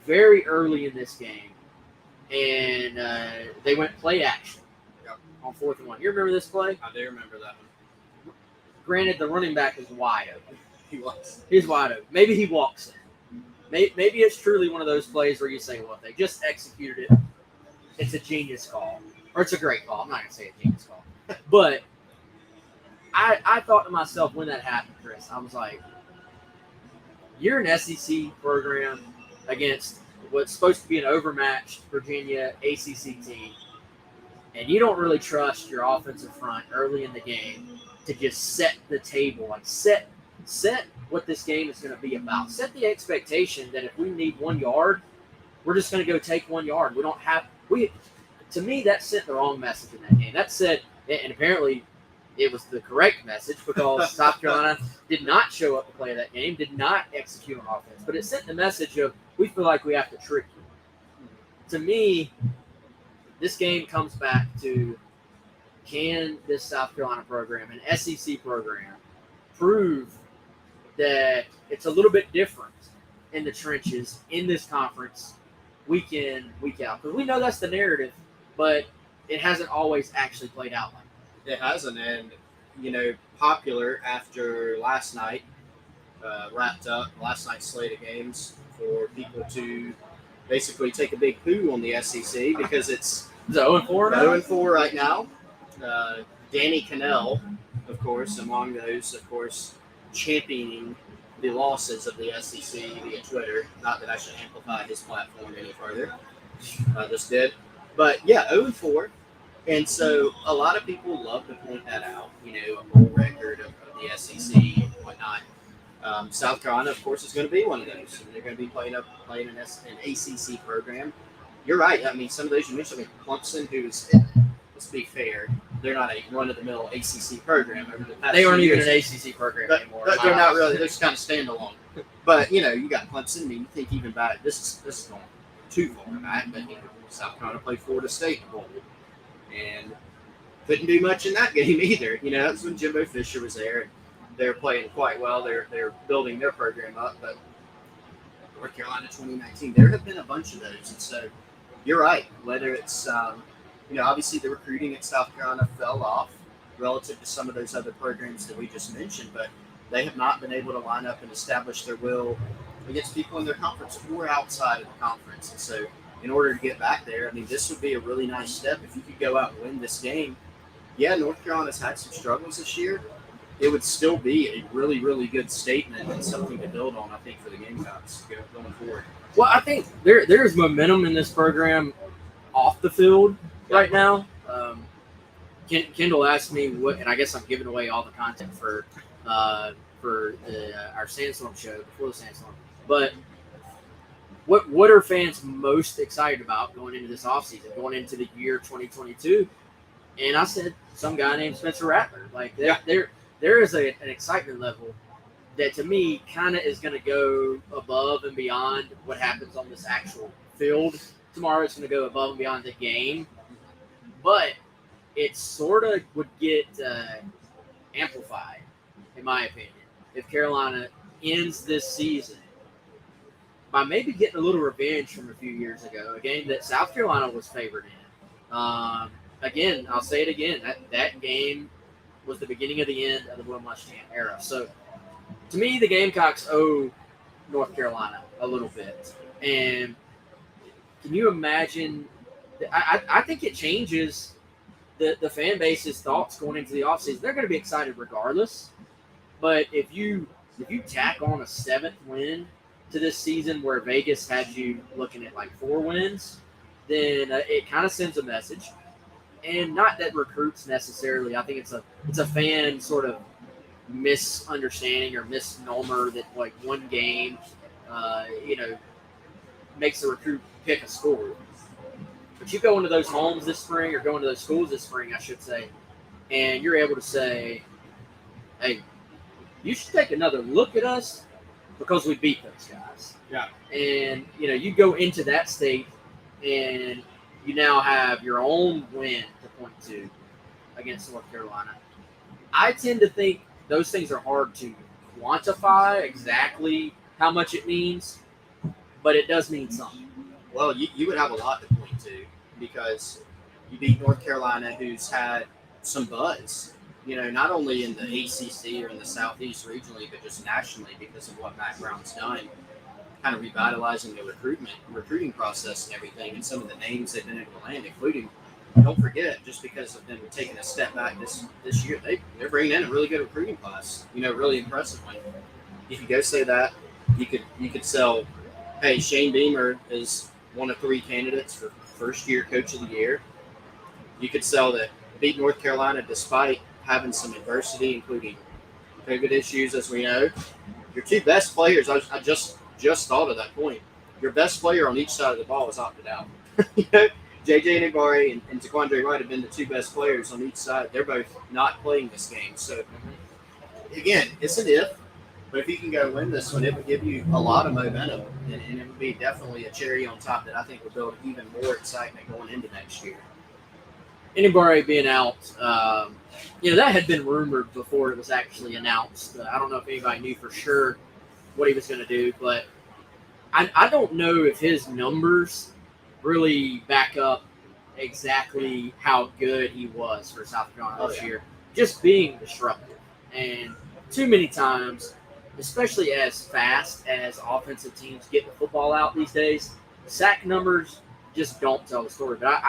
very early in this game, and they went play action on 4th and 1. You remember this play? I do remember that one. Granted, the running back was wide open. He was. He's wide open. Maybe he walks in. Maybe it's truly one of those plays where you say, well, if they just executed it, it's a genius call. Or it's a great call. I'm not going to say a genius call. But I thought to myself when that happened, Chris, I was like, you're an SEC program against what's supposed to be an overmatched Virginia ACC team, and you don't really trust your offensive front early in the game to just set the table, like set what this game is going to be about. Set the expectation that if we need 1 yard, we're just going to go take 1 yard. To me, that sent the wrong message in that game. That said, and apparently it was the correct message because South Carolina did not show up to play that game, did not execute on offense. But it sent the message of, we feel like we have to trick you. To me, this game comes back to, can this South Carolina program, an SEC program, prove that it's a little bit different in the trenches in this conference week in, week out? Because we know that's the narrative, but it hasn't always actually played out like that. It hasn't, and popular after last night wrapped up last night's slate of games for people to basically take a big poo on the SEC because it's 0-4 now? 0-4 right now. Danny Cannell, of course, among those, of course, championing the losses of the SEC via Twitter. Not that I should amplify his platform any further. I just did. But, 0-4. And so a lot of people love to point that out, a whole record of the SEC and whatnot. South Carolina, of course, is going to be one of those. They're going to be playing an ACC program. You're right. I mean, some of those you mentioned, Clemson, who's, let's be fair, they're not a run-of-the-mill ACC program. Over the past They aren't even years. an ACC program anymore. But they're not really. They're just kind of standalone. But, you got Clemson, and you think even about it, this is going too far back, but, South Carolina played Florida State in the bowl. And couldn't do much in that game either. That's when Jimbo Fisher was there. And they're playing quite well. They're building their program up. But North Carolina 2019, there have been a bunch of those. And so you're right. Whether it's, obviously the recruiting at South Carolina fell off relative to some of those other programs that we just mentioned. But they have not been able to line up and establish their will against people in their conference or outside of the conference. And so in order to get back there, I mean, this would be a really nice step if you could go out and win this game. Yeah, North Carolina's had some struggles this year. It would still be a really, really good statement and something to build on, I think, for the Gamecocks going forward. Well, I think there is momentum in this program off the field right now. Kendall asked me what, and I guess I'm giving away all the content for our Sandstorm show before the Sandstorm. But what are fans most excited about going into this offseason, going into the year 2022? And I said some guy named Spencer Rattler. Like there is an excitement level that to me kind of is going to go above and beyond what happens on this actual field tomorrow. It's going to go above and beyond the game, but it sort of would get amplified, in my opinion, if Carolina ends this season by maybe getting a little revenge from a few years ago, a game that South Carolina was favored in. Again, I'll say it again, that game was the beginning of the end of the Will Muschamp era. So, to me, the Gamecocks owe North Carolina a little bit. And can you imagine – I think it changes the fan base's thoughts going into the offseason. They're going to be excited regardless. But if you tack on a 7th win – to this season where Vegas had you looking at like 4 wins, then it kind of sends a message. and not that recruits necessarily. I think it's a fan sort of misunderstanding or misnomer that like one game, makes the recruit pick a school. But you go into those homes this spring, or go into those schools this spring, I should say, and you're able to say, "Hey, you should take another look at us because we beat those guys." Yeah. And you go into that state, and you now have your own win to point to against North Carolina. I tend to think those things are hard to quantify exactly how much it means, but it does mean something. Well, you would have a lot to point to because you beat North Carolina, who's had some buzz, not only in the ACC or in the Southeast regionally, but just nationally because of what Matt Brown's done, kind of revitalizing the recruiting process and everything, and some of the names they've been able to land, including, don't forget, just because of them taking a step back this year, they're bringing in a really good recruiting class, really impressive one. If you go say that, you could sell, hey, Shane Beamer is one of 3 candidates for first-year Coach of the Year. You could sell that beat North Carolina despite having some adversity, including COVID issues, as we know. Your 2 best players, I just thought of that point. Your best player on each side of the ball was opted out. JJ Nibari and Taquandre Wright have been the 2 best players on each side. They're both not playing this game. So, again, it's an if. But if you can go win this one, it would give you a lot of momentum, and it would be definitely a cherry on top that I think would build even more excitement going into next year. Anybody being out, that had been rumored before it was actually announced. I don't know if anybody knew for sure what he was going to do, but I don't know if his numbers really back up exactly how good he was for South Carolina this year. Just being disruptive, and too many times, especially as fast as offensive teams get the football out these days, sack numbers just don't tell the story. But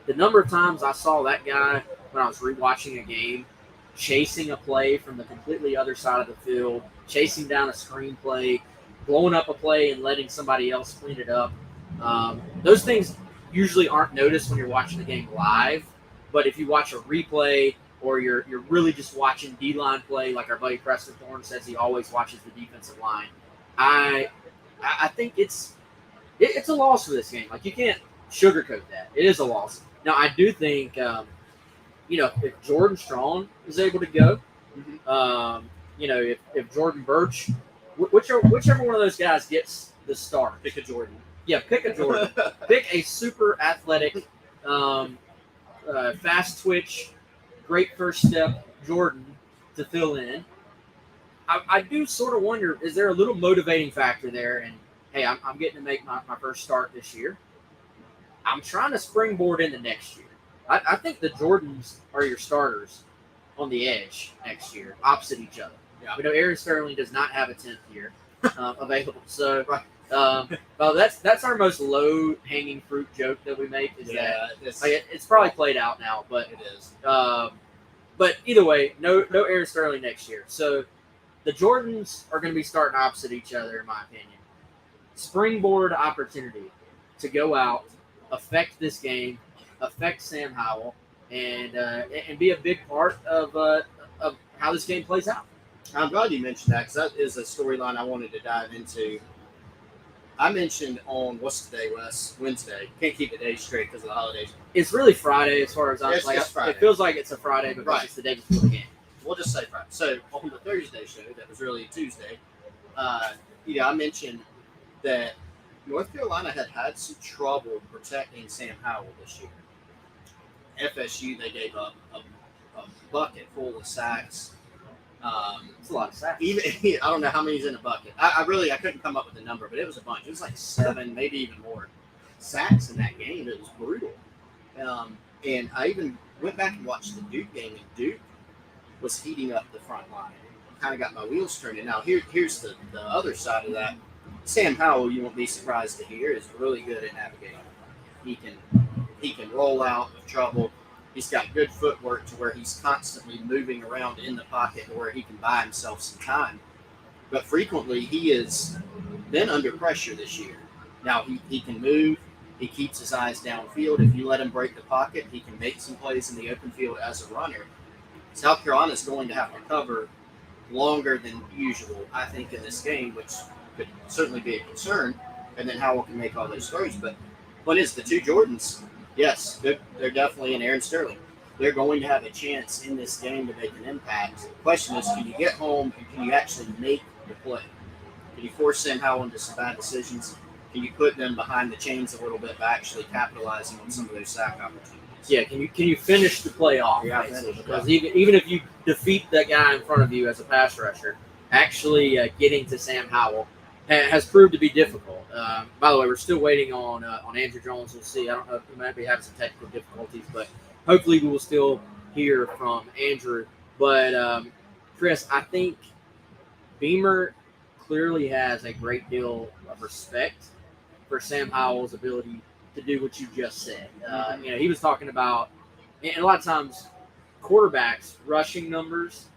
the number of times I saw that guy when I was rewatching a game, chasing a play from the completely other side of the field, chasing down a screen play, blowing up a play and letting somebody else clean it up. Those things usually aren't noticed when you're watching the game live, but if you watch a replay or you're really just watching D-line play, like our buddy Preston Thorne says he always watches the defensive line, I think it's a loss for this game. Like, you can't sugarcoat that. It is a loss. Now, I do think, if Jordan Strong is able to go, if Jordan Birch, whichever one of those guys gets the start. Pick a Jordan. Yeah, pick a Jordan. Pick a super athletic, fast twitch, great first step Jordan to fill in. I do sort of wonder, is there a little motivating factor there? And, hey, I'm getting to make my first start this year. I'm trying to springboard into next year. I think the Jordans are your starters on the edge next year, opposite each other. Yeah. We know Aaron Sterling does not have a 10th year available. So, well, that's our most low-hanging fruit joke that we make. It's probably played out now, but it is. But either way, no Aaron Sterling next year. So the Jordans are going to be starting opposite each other, in my opinion. Springboard opportunity to go out, affect this game, affect Sam Howell, and be a big part of how this game plays out. I'm glad you mentioned that, because that is a storyline I wanted to dive into. I mentioned on, what's today, Wes? Wednesday. Can't keep the days straight because of the holidays. It's really Friday as far as I'm like. Friday. It feels like it's a Friday because it's the day before the game. We'll just say Friday. So on the Thursday show, that was really Tuesday, I mentioned that North Carolina had some trouble protecting Sam Howell this year. FSU, they gave up a bucket full of sacks. It's a lot of sacks. Even I don't know how many's in a bucket. I couldn't come up with a number, but it was a bunch. It was like 7, maybe even more sacks in that game. It was brutal. And I even went back and watched the Duke game, and Duke was heating up the front line. Kind of got my wheels turning. Now here's the other side of that. Sam Howell, you won't be surprised to hear, is really good at navigating. He can roll out of trouble. He's got good footwork to where he's constantly moving around in the pocket where he can buy himself some time. But frequently he has been under pressure this year. Now he can move. He keeps his eyes downfield. If you let him break the pocket, he can make some plays in the open field as a runner. South Carolina is going to have to cover longer than usual, I think, in this game, which could certainly be a concern. And then Howell can make all those throws. But what is the two Jordans? Yes, they're definitely in Aaron Sterling. They're going to have a chance in this game to make an impact. The question is, can you get home and can you actually make the play? Can you force Sam Howell into some bad decisions? Can you put them behind the chains a little bit by actually capitalizing on some of those sack opportunities? Yeah, can you finish the play off? Yeah, because even if you defeat that guy in front of you as a pass rusher, actually getting to Sam Howell has proved to be difficult. By the way, we're still waiting on Andrew Jones. We'll see. I don't know if we might be having some technical difficulties, but hopefully we will still hear from Andrew. But Chris, I think Beamer clearly has a great deal of respect for Sam Howell's ability to do what you just said. He was talking about, and a lot of times quarterbacks' rushing numbers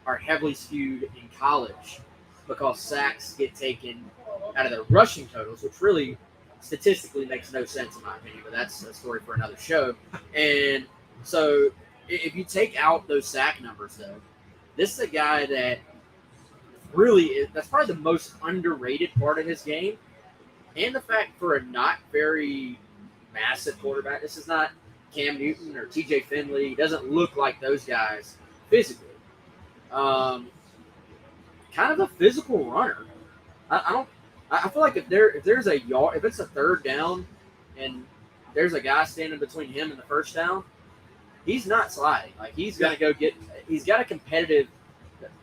are heavily skewed in college because sacks get taken out of their rushing totals, which really statistically makes no sense in my opinion, but that's a story for another show. And so if you take out those sack numbers, though, this is a guy that really that's probably the most underrated part of his game. And the fact for a not very massive quarterback, this is not Cam Newton or TJ Finley. He doesn't look like those guys physically. Kind of a physical runner. I feel like if there's a yard, if it's a third down, and there's a guy standing between him and the first down, he's not sliding. Like he's gonna go get. He's got a competitive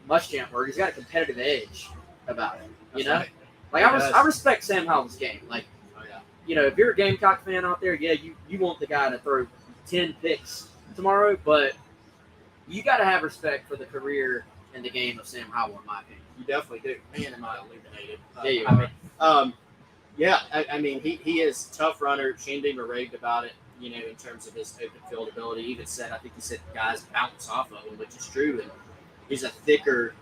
Muschamp word. He's got a competitive edge about him. You know. Right. Like I respect Sam Howell's game. Like, if you're a Gamecock fan out there, yeah, you want the guy to throw 10 picks tomorrow, but you got to have respect for the career and the game of Sam Howell, in my opinion. You definitely do. Man, am I illuminated. There you are. I mean, he is a tough runner. Shane Beamer raved about it, in terms of his open field ability. He even said, I think he said guys bounce off of him, which is true. And he's a thicker,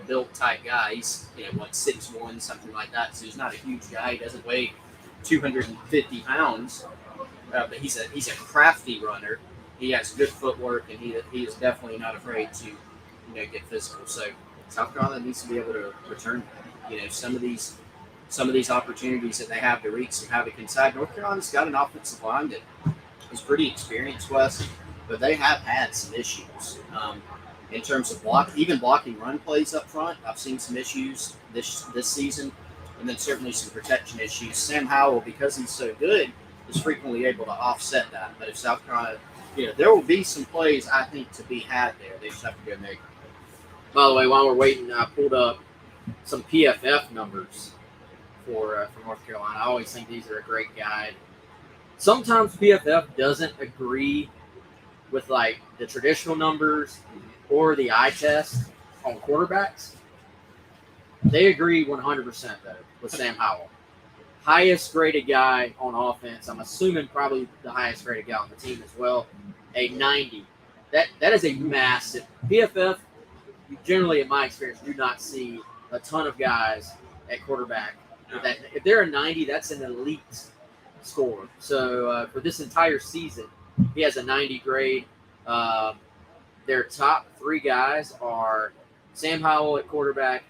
built type guy. He's, 6'1", something like that. So he's not a huge guy. He doesn't weigh 250 pounds, but he's a crafty runner. He has good footwork, and he is definitely not afraid to, get physical. So South Carolina needs to be able to return, some of these opportunities that they have to wreak some havoc inside. North Carolina's got an offensive line that is pretty experienced, Wes, but they have had some issues. In terms of blocking run plays up front, I've seen some issues this season, and then certainly some protection issues. Sam Howell, because he's so good, is frequently able to offset that. But if South Carolina, there will be some plays, I think, to be had there. They just have to go make them. By the way, while we're waiting, I pulled up some PFF numbers for North Carolina. I always think these are a great guide. Sometimes PFF doesn't agree with the traditional numbers or the eye test on quarterbacks. They agree 100% though with Sam Howell. Highest graded guy on offense. I'm assuming probably the highest graded guy on the team as well. A 90. That is a massive. PFF, generally in my experience, do not see a ton of guys at quarterback. If they're a 90, that's an elite score. So for this entire season, he has a 90 grade. Their top three guys are Sam Howell at quarterback,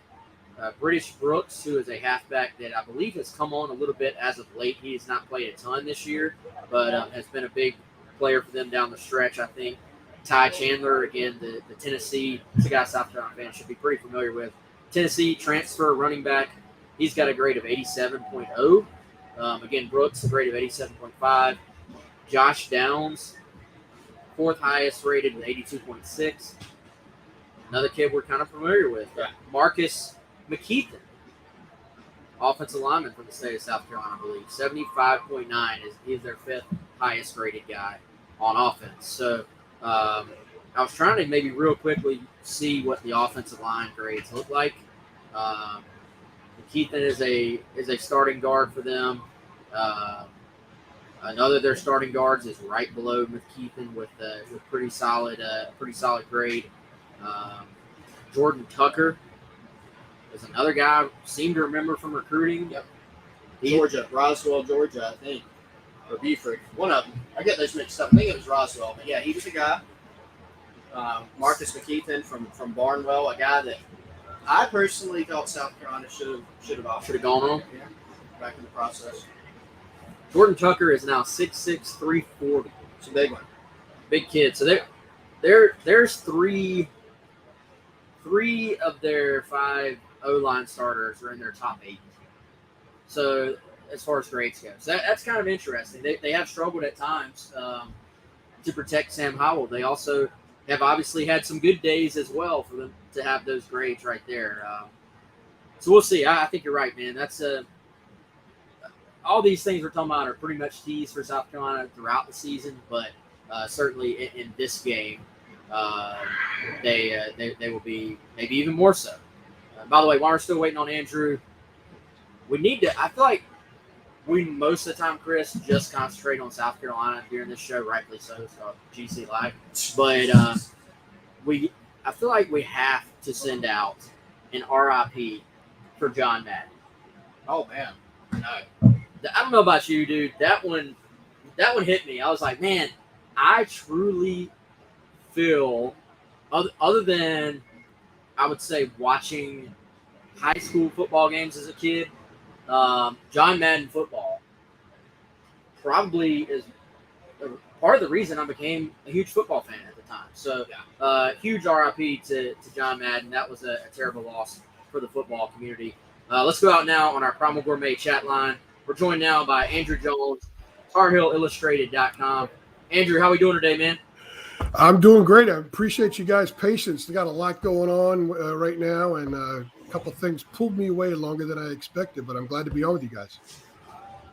British Brooks, who is a halfback that I believe has come on a little bit as of late. He has not played a ton this year, but has been a big player for them down the stretch, I think. Ty Chandler, again, the Tennessee, it's a guy South Carolina fans should be pretty familiar with. Tennessee transfer running back. He's got a grade of 87.0. Again, Brooks, a grade of 87.5. Josh Downs, fourth highest rated with 82.6. Another kid we're kind of familiar with. Marcus Mckeithen, offensive lineman from the state of South Carolina, I believe. 75.9 is their fifth highest rated guy on offense. So I was trying to maybe real quickly see what the offensive line grades look like. Mckeithen is a starting guard for them. Another of their starting guards is right below Mckeithen with pretty solid grade. Jordan Tucker is another guy I seem to remember from recruiting. Yep. Georgia, Roswell, Georgia, I think. or Buford. One of them. I get those mixed up. I think it was Roswell. But, yeah, he was a guy. Marcus Mckeithen from Barnwell, a guy that I personally thought South Carolina should have gone on. Yeah, back in the process. Jordan Tucker is now 6'6", 340. It's a big one. Big kid. So there's three of their 5 O-line starters are in their top 8. So as far as grades go, so that's kind of interesting. They have struggled at times to protect Sam Howell. They also have obviously had some good days as well for them to have those grades right there. So we'll see. I think you're right, man. That's all these things we're talking about are pretty much keys for South Carolina throughout the season, but certainly in this game, they will be maybe even more so. By the way, while we're still waiting on Andrew, we need to. I feel like we most of the time, Chris, just concentrate on South Carolina during this show, rightfully so. It's called GC Live, but I feel like we have to send out an RIP for John Madden. Oh man, no. I don't know about you, dude. That one hit me. I was like, man, I truly feel, other than I would say watching high school football games as a kid, John Madden football probably is part of the reason I became a huge football fan at the time. So huge RIP to John Madden. That was a terrible loss for the football community. Let's go out now on our Primal Gourmet chat line. We're joined now by Andrew Jones, TarHillIllustrated.com. Andrew, how we doing today, man? I'm doing great. I appreciate you guys' patience. They got a lot going on right now, and a couple things pulled me away longer than I expected, but I'm glad to be on with you guys.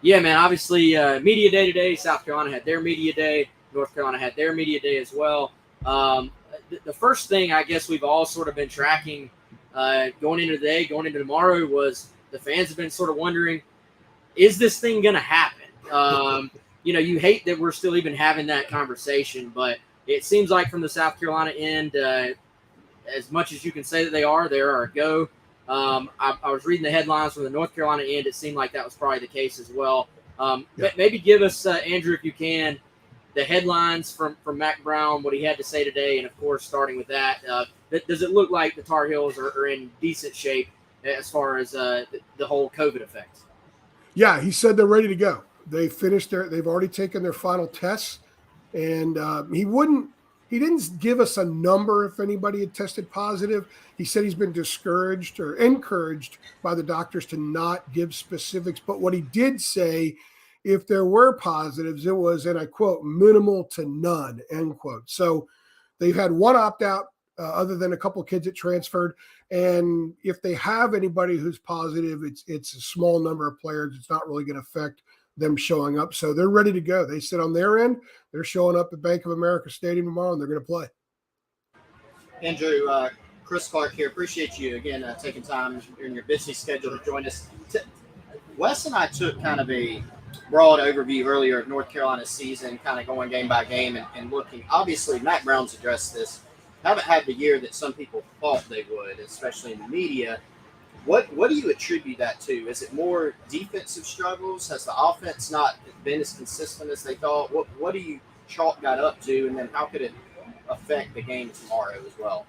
Yeah, man. Obviously, media day today. South Carolina had their media day. North Carolina had their media day as well. The first thing I guess we've all sort of been tracking going into today, going into tomorrow, was the fans have been sort of wondering, is this thing going to happen? You hate that we're still even having that conversation, but it seems like from the South Carolina end, as much as you can say that they are a go. I was reading the headlines from the North Carolina end. It seemed like that was probably the case as well. Maybe give us, Andrew, if you can, the headlines from Mac Brown, what he had to say today, and, of course, starting with that, does it look like the Tar Heels are in decent shape as far as the whole COVID effect? Yeah, he said they're ready to go. They've already taken their final tests, and he didn't give us a number if anybody had tested positive. He said he's been discouraged or encouraged by the doctors to not give specifics. But what he did say, if there were positives, it was, and I quote, minimal to none, end quote. So they've had one opt-out other than a couple of kids that transferred. And if they have anybody who's positive, it's a small number of players. It's not really going to affect them showing up. So they're ready to go. They said on their end, they're showing up at Bank of America Stadium tomorrow, and they're going to play. Andrew, Chris Clark here. Appreciate you, again, taking time in your busy schedule to join us. Wes and I took kind of a broad overview earlier of North Carolina's season, kind of going game by game and looking. Obviously, Mac Brown's addressed this. Haven't had the year that some people thought they would, especially in the media. What do you attribute that to? Is it more defensive struggles? Has the offense not been as consistent as they thought? What do you chalk that up to, and then how could it affect the game tomorrow as well?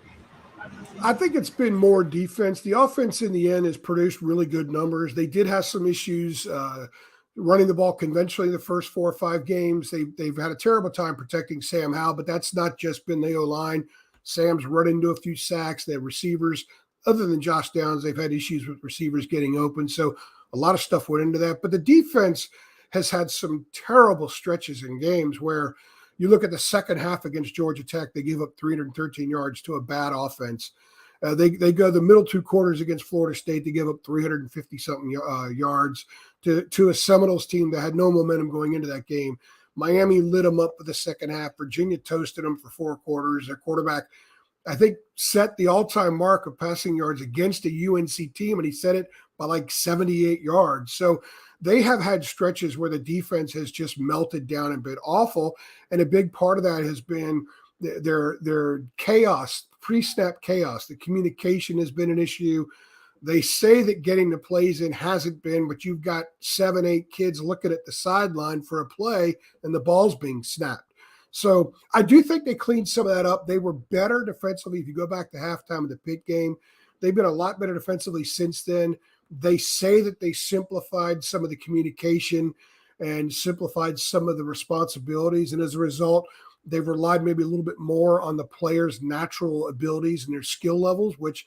I think it's been more defense. The offense in the end has produced really good numbers. They did have some issues running the ball conventionally the first 4 or 5 games. They've had a terrible time protecting Sam Howell, but that's not just been the O-line. Sam's run into a few sacks. They have receivers. Other than Josh Downs, they've had issues with receivers getting open. So a lot of stuff went into that. But the defense has had some terrible stretches in games where you look at the second half against Georgia Tech, they give up 313 yards to a bad offense. They go the middle 2 quarters against Florida State. They give up 350-something yards to a Seminoles team that had no momentum going into that game. Miami lit them up for the second half. Virginia toasted them for 4 quarters. Their quarterback, I think, set the all-time mark of passing yards against a UNC team, and he set it by like 78 yards. So they have had stretches where the defense has just melted down and been awful, and a big part of that has been their chaos, pre-snap chaos. The communication has been an issue. They say that getting the plays in hasn't been, but you've got 7, 8 kids looking at the sideline for a play and the ball's being snapped. So I do think they cleaned some of that up. They were better defensively. If you go back to halftime of the Pitt game, they've been a lot better defensively since then. They say that they simplified some of the communication and simplified some of the responsibilities. And as a result, they've relied maybe a little bit more on the players' natural abilities and their skill levels, which,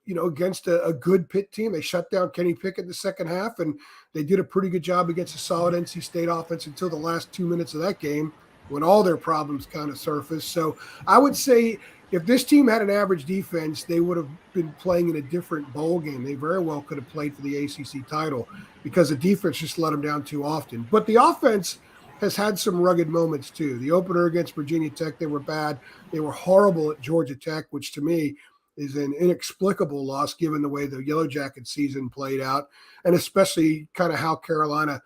against a good Pitt team, they shut down Kenny Pickett in the second half, and they did a pretty good job against a solid NC State offense until the last 2 minutes of that game when all their problems kind of surfaced. So I would say if this team had an average defense, they would have been playing in a different bowl game. They very well could have played for the ACC title because the defense just let them down too often. But the offense has had some rugged moments too. The opener against Virginia Tech, they were bad. They were horrible at Georgia Tech, which to me is an inexplicable loss given the way the Yellow Jacket season played out, and especially kind of how Carolina,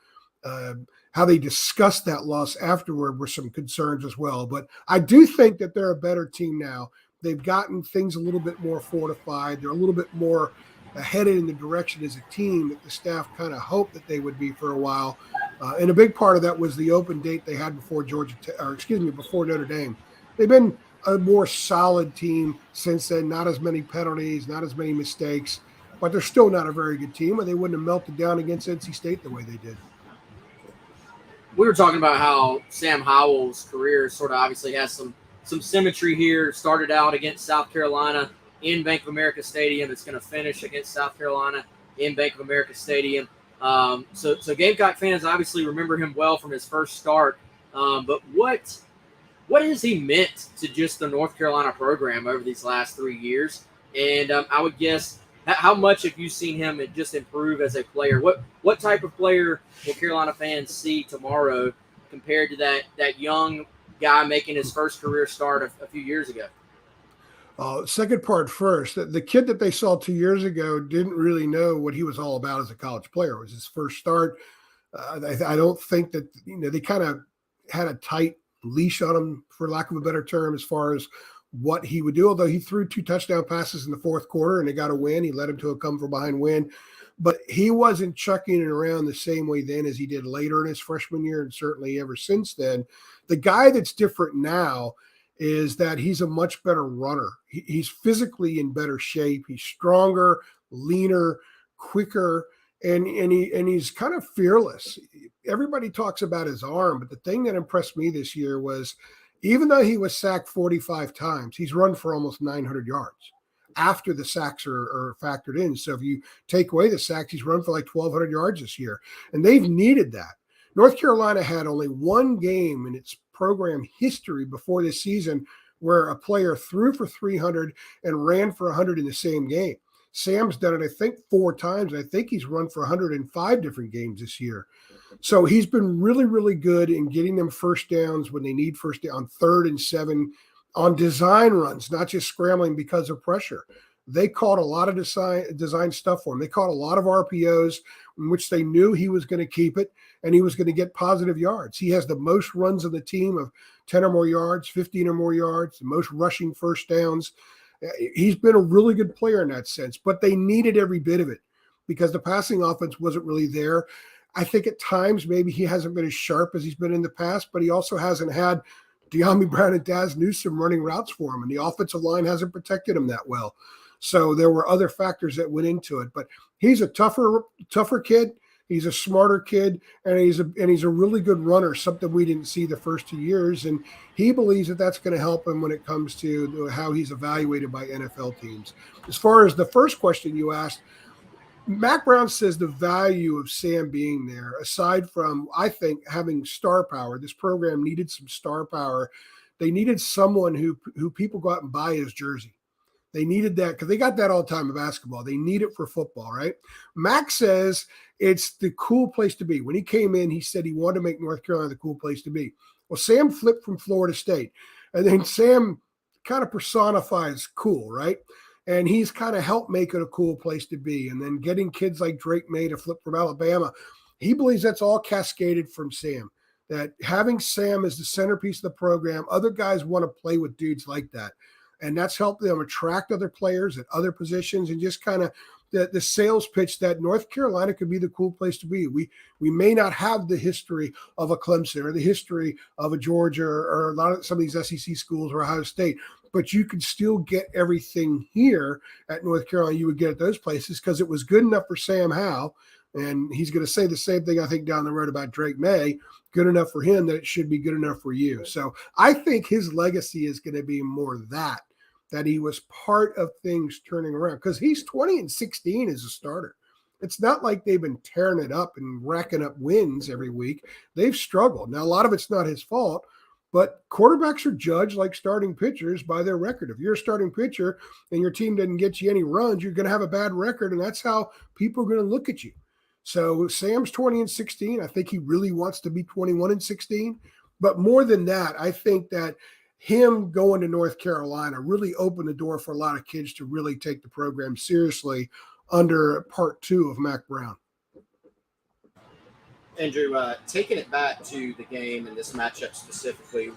how they discussed that loss afterward were some concerns as well. But I do think that they're a better team now. They've gotten things a little bit more fortified. They're a little bit more headed in the direction as a team that the staff kind of hoped that they would be for a while. And a big part of that was the open date they had before before Notre Dame. They've been a more solid team since then, not as many penalties, not as many mistakes, but they're still not a very good team, and they wouldn't have melted down against NC State the way they did. We were talking about how Sam Howell's career sort of obviously has some symmetry here. Started out against South Carolina in Bank of America Stadium. It's going to finish against South Carolina in Bank of America Stadium. So Gamecock fans obviously remember him well from his first start. But what has he meant to just the North Carolina program over these last 3 years? And I would guess, how much have you seen him just improve as a player? What type of player will Carolina fans see tomorrow compared to that young guy making his first career start a few years ago? Second part first. The kid that they saw 2 years ago didn't really know what he was all about as a college player. It was his first start. I don't think that they kind of had a tight leash on him, for lack of a better term, as far as what he would do. Although he threw 2 touchdown passes in the fourth quarter and they got a win. He led him to a come from behind win. But he wasn't chucking it around the same way then as he did later in his freshman year, and certainly ever since then. The guy that's different now is that he's a much better runner. He's physically in better shape. He's stronger, leaner, quicker, and he's kind of fearless. Everybody talks about his arm, but the thing that impressed me this year was, even though he was sacked 45 times, he's run for almost 900 yards after the sacks are factored in. So if you take away the sacks, he's run for like 1,200 yards this year, and they've needed that. North Carolina had only one game in its program history before this season where a player threw for 300 and ran for 100 in the same game. Sam's done it, I think, 4 times. I think he's run for 105 different games this year. So he's been really, really good in getting them first downs when they need first down, on 3rd and 7, on design runs, not just scrambling because of pressure. They caught a lot of design stuff for him. They caught a lot of RPOs in which they knew he was going to keep it and he was going to get positive yards. He has the most runs of the team of 10 or more yards, 15 or more yards, the most rushing first downs. He's been a really good player in that sense, but they needed every bit of it because the passing offense wasn't really there. I think at times maybe he hasn't been as sharp as he's been in the past, but he also hasn't had De'Ami Brown and Daz Newsome running routes for him, and the offensive line hasn't protected him that well. So there were other factors that went into it, but he's a tougher kid. He's a smarter kid, and he's a really good runner, something we didn't see the first 2 years. And he believes that that's going to help him when it comes to how he's evaluated by NFL teams. As far as the first question you asked, Mac Brown says the value of Sam being there, aside from, I think, having star power, this program needed some star power. They needed someone who people go out and buy his jersey. They needed that because they got that all the time in basketball. They need it for football, right? Mac says it's the cool place to be. When he came in, he said he wanted to make North Carolina the cool place to be. Well, Sam flipped from Florida State. And then Sam kind of personifies cool, right? And he's kind of helped make it a cool place to be. And then getting kids like Drake May to flip from Alabama, he believes that's all cascaded from Sam. That having Sam as the centerpiece of the program, other guys want to play with dudes like that. And that's helped them attract other players at other positions and just kind of the sales pitch that North Carolina could be the cool place to be. We may not have the history of a Clemson or the history of a Georgia or a lot of some of these SEC schools or Ohio State, but you could still get everything here at North Carolina you would get at those places because it was good enough for Sam Howell. And he's going to say the same thing, I think, down the road about Drake May. Good enough for him that it should be good enough for you. So I think his legacy is going to be more that he was part of things turning around because he's 20-16 as a starter. It's not like they've been tearing it up and racking up wins every week. They've struggled. Now, a lot of it's not his fault, but quarterbacks are judged like starting pitchers by their record. If you're a starting pitcher and your team doesn't get you any runs, you're going to have a bad record, and that's how people are going to look at you. So Sam's 20-16. I think he really wants to be 21-16. But more than that, I think that him going to North Carolina really opened the door for a lot of kids to really take the program seriously under part 2 of Mac Brown. Andrew, taking it back to the game and this matchup specifically,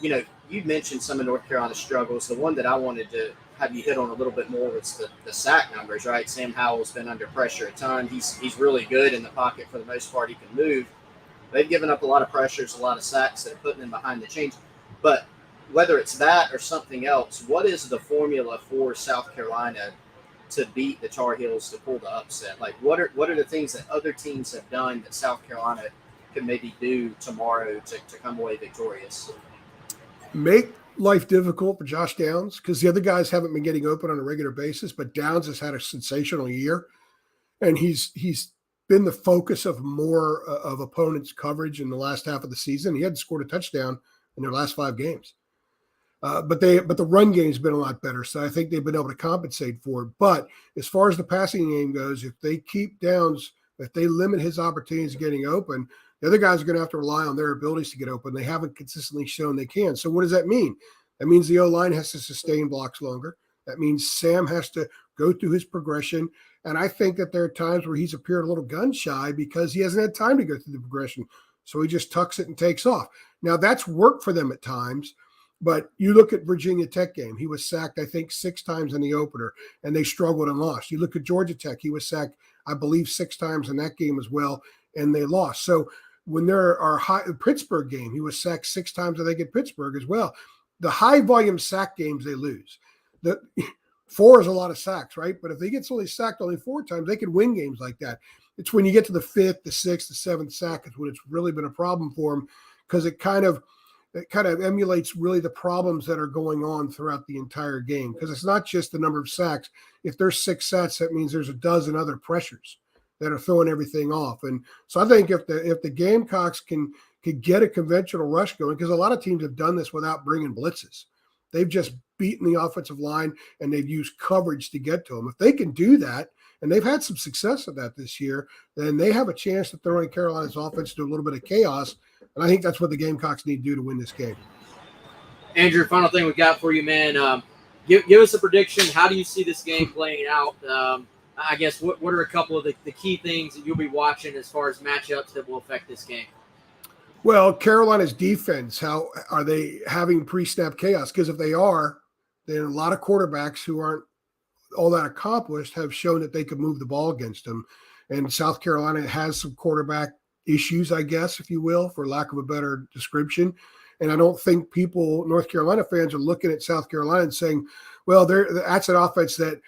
you mentioned some of North Carolina's struggles. The one that I wanted to have you hit on a little bit more was the sack numbers, right? Sam Howell's been under pressure at times. He's really good in the pocket for the most part. He can move. They've given up a lot of pressures, a lot of sacks that are putting them behind the chains. But whether it's that or something else, what is the formula for South Carolina to beat the Tar Heels to pull the upset? Like, what are the things that other teams have done that South Carolina could maybe do tomorrow to come away victorious? Make life difficult for Josh Downs because the other guys haven't been getting open on a regular basis, but Downs has had a sensational year, and he's been the focus of more of opponents' coverage in the last half of the season. He hadn't scored a touchdown in their last 5 games. But the run game's been a lot better, so I think they've been able to compensate for it. But as far as the passing game goes, if they keep Downs, if they limit his opportunities of getting open, the other guys are going to have to rely on their abilities to get open. They haven't consistently shown they can. So what does that mean? That means the O-line has to sustain blocks longer. That means Sam has to go through his progression. And I think that there are times where he's appeared a little gun shy because he hasn't had time to go through the progression. So he just tucks it and takes off. Now, that's worked for them at times. But you look at Virginia Tech game, he was sacked, I think, 6 times in the opener, and they struggled and lost. You look at Georgia Tech, he was sacked, I believe, 6 times in that game as well, and they lost. So when there are Pittsburgh game, he was sacked 6 times, I think, at Pittsburgh as well. The high-volume sack games, they lose. 4 is a lot of sacks, right? But if they get only sacked only 4 times, they could win games like that. It's when you get to the 5th, the 6th, the 7th sack is when it's really been a problem for them because it kind of emulates really the problems that are going on throughout the entire game because it's not just the number of sacks. If there's 6 sets, that means there's a dozen other pressures that are throwing everything off. And so I think if the Gamecocks can get a conventional rush going, because a lot of teams have done this without bringing blitzes. They've just beaten the offensive line and they've used coverage to get to them. If they can do that, and they've had some success at that this year, then they have a chance to throw in Carolina's offense to a little bit of chaos. And I think that's what the Gamecocks need to do to win this game. Andrew, final thing we got for you, man. Give us a prediction. How do you see this game playing out? I guess what are a couple of the key things that you'll be watching as far as matchups that will affect this game? Well, Carolina's defense, how are they having pre-snap chaos? Because if they are, then a lot of quarterbacks who aren't all that accomplished have shown that they could move the ball against them. And South Carolina has some quarterback issues, I guess, if you will, for lack of a better description. And I don't think North Carolina fans are looking at South Carolina and saying, well, that's an offense that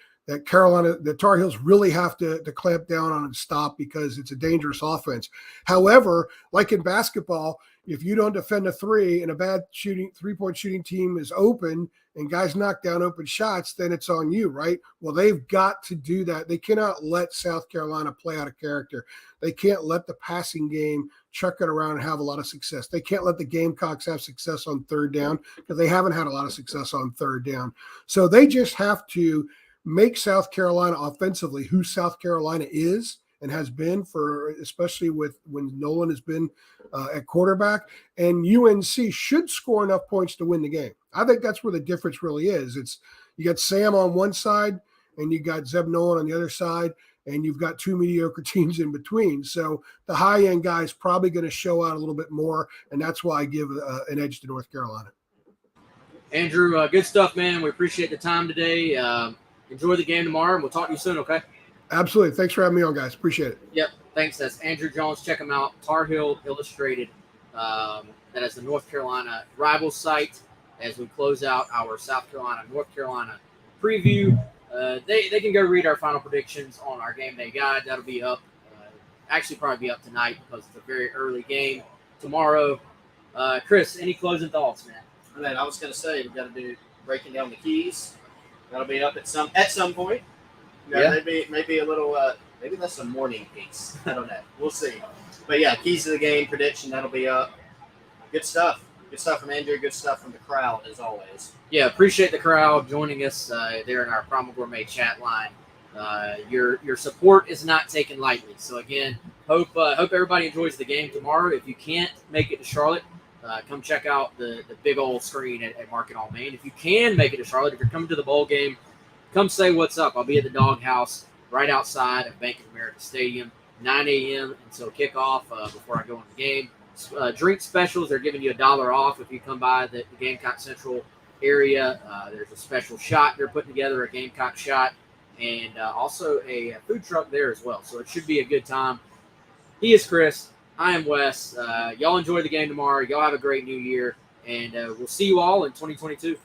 Carolina, the Tar Heels really have to clamp down on and stop because it's a dangerous offense. However, like in basketball, if you don't defend a 3 and a bad 3-point shooting team is open and guys knock down open shots, then it's on you, right? Well, they've got to do that. They cannot let South Carolina play out of character. They can't let the passing game chuck it around and have a lot of success. They can't let the Gamecocks have success on 3rd down because they haven't had a lot of success on 3rd down. So they just have to make South Carolina offensively who South Carolina is and has been for, especially with when Nolan has been at quarterback, and UNC should score enough points to win the game. I think that's where the difference really is. It's you got Sam on one side and you got Zeb Nolan on the other side, and you've got 2 mediocre teams in between. So the high-end guy is probably going to show out a little bit more, and that's why I give an edge to North Carolina. Andrew, good stuff, man. We appreciate the time today. Enjoy the game tomorrow, and we'll talk to you soon, okay? Absolutely. Thanks for having me on, guys. Appreciate it. Yep. Thanks. That's Andrew Jones. Check him out. Tar Heel Illustrated. That is the North Carolina rival site as we close out our South Carolina, North Carolina preview. They can go read our final predictions on our game day guide. That'll be up. Actually, probably be up tonight because it's a very early game tomorrow. Chris, any closing thoughts, man? I was going to say, we've got to do breaking down the keys. That'll be up at some point. Yeah. Maybe a little, maybe that's a morning piece. I don't know. We'll see. But yeah, keys to the game prediction, that'll be up. Good stuff. Good stuff from Andrew. Good stuff from the crowd, as always. Yeah, appreciate the crowd joining us there in our Primal Gourmet chat line. Your support is not taken lightly. So again, hope everybody enjoys the game tomorrow. If you can't make it to Charlotte, come check out the big old screen at Market on Main. If you can make it to Charlotte, if you're coming to the bowl game, come say what's up. I'll be at the Doghouse right outside of Bank of America Stadium, 9 a.m. until kickoff before I go on the game. Drink specials, they're giving you $1 off if you come by the Gamecock Central area. There's a special shot they're putting together, a Gamecock shot, and also a food truck there as well. So it should be a good time. He is Chris. I am Wes. Y'all enjoy the game tomorrow. Y'all have a great new year, and we'll see you all in 2022.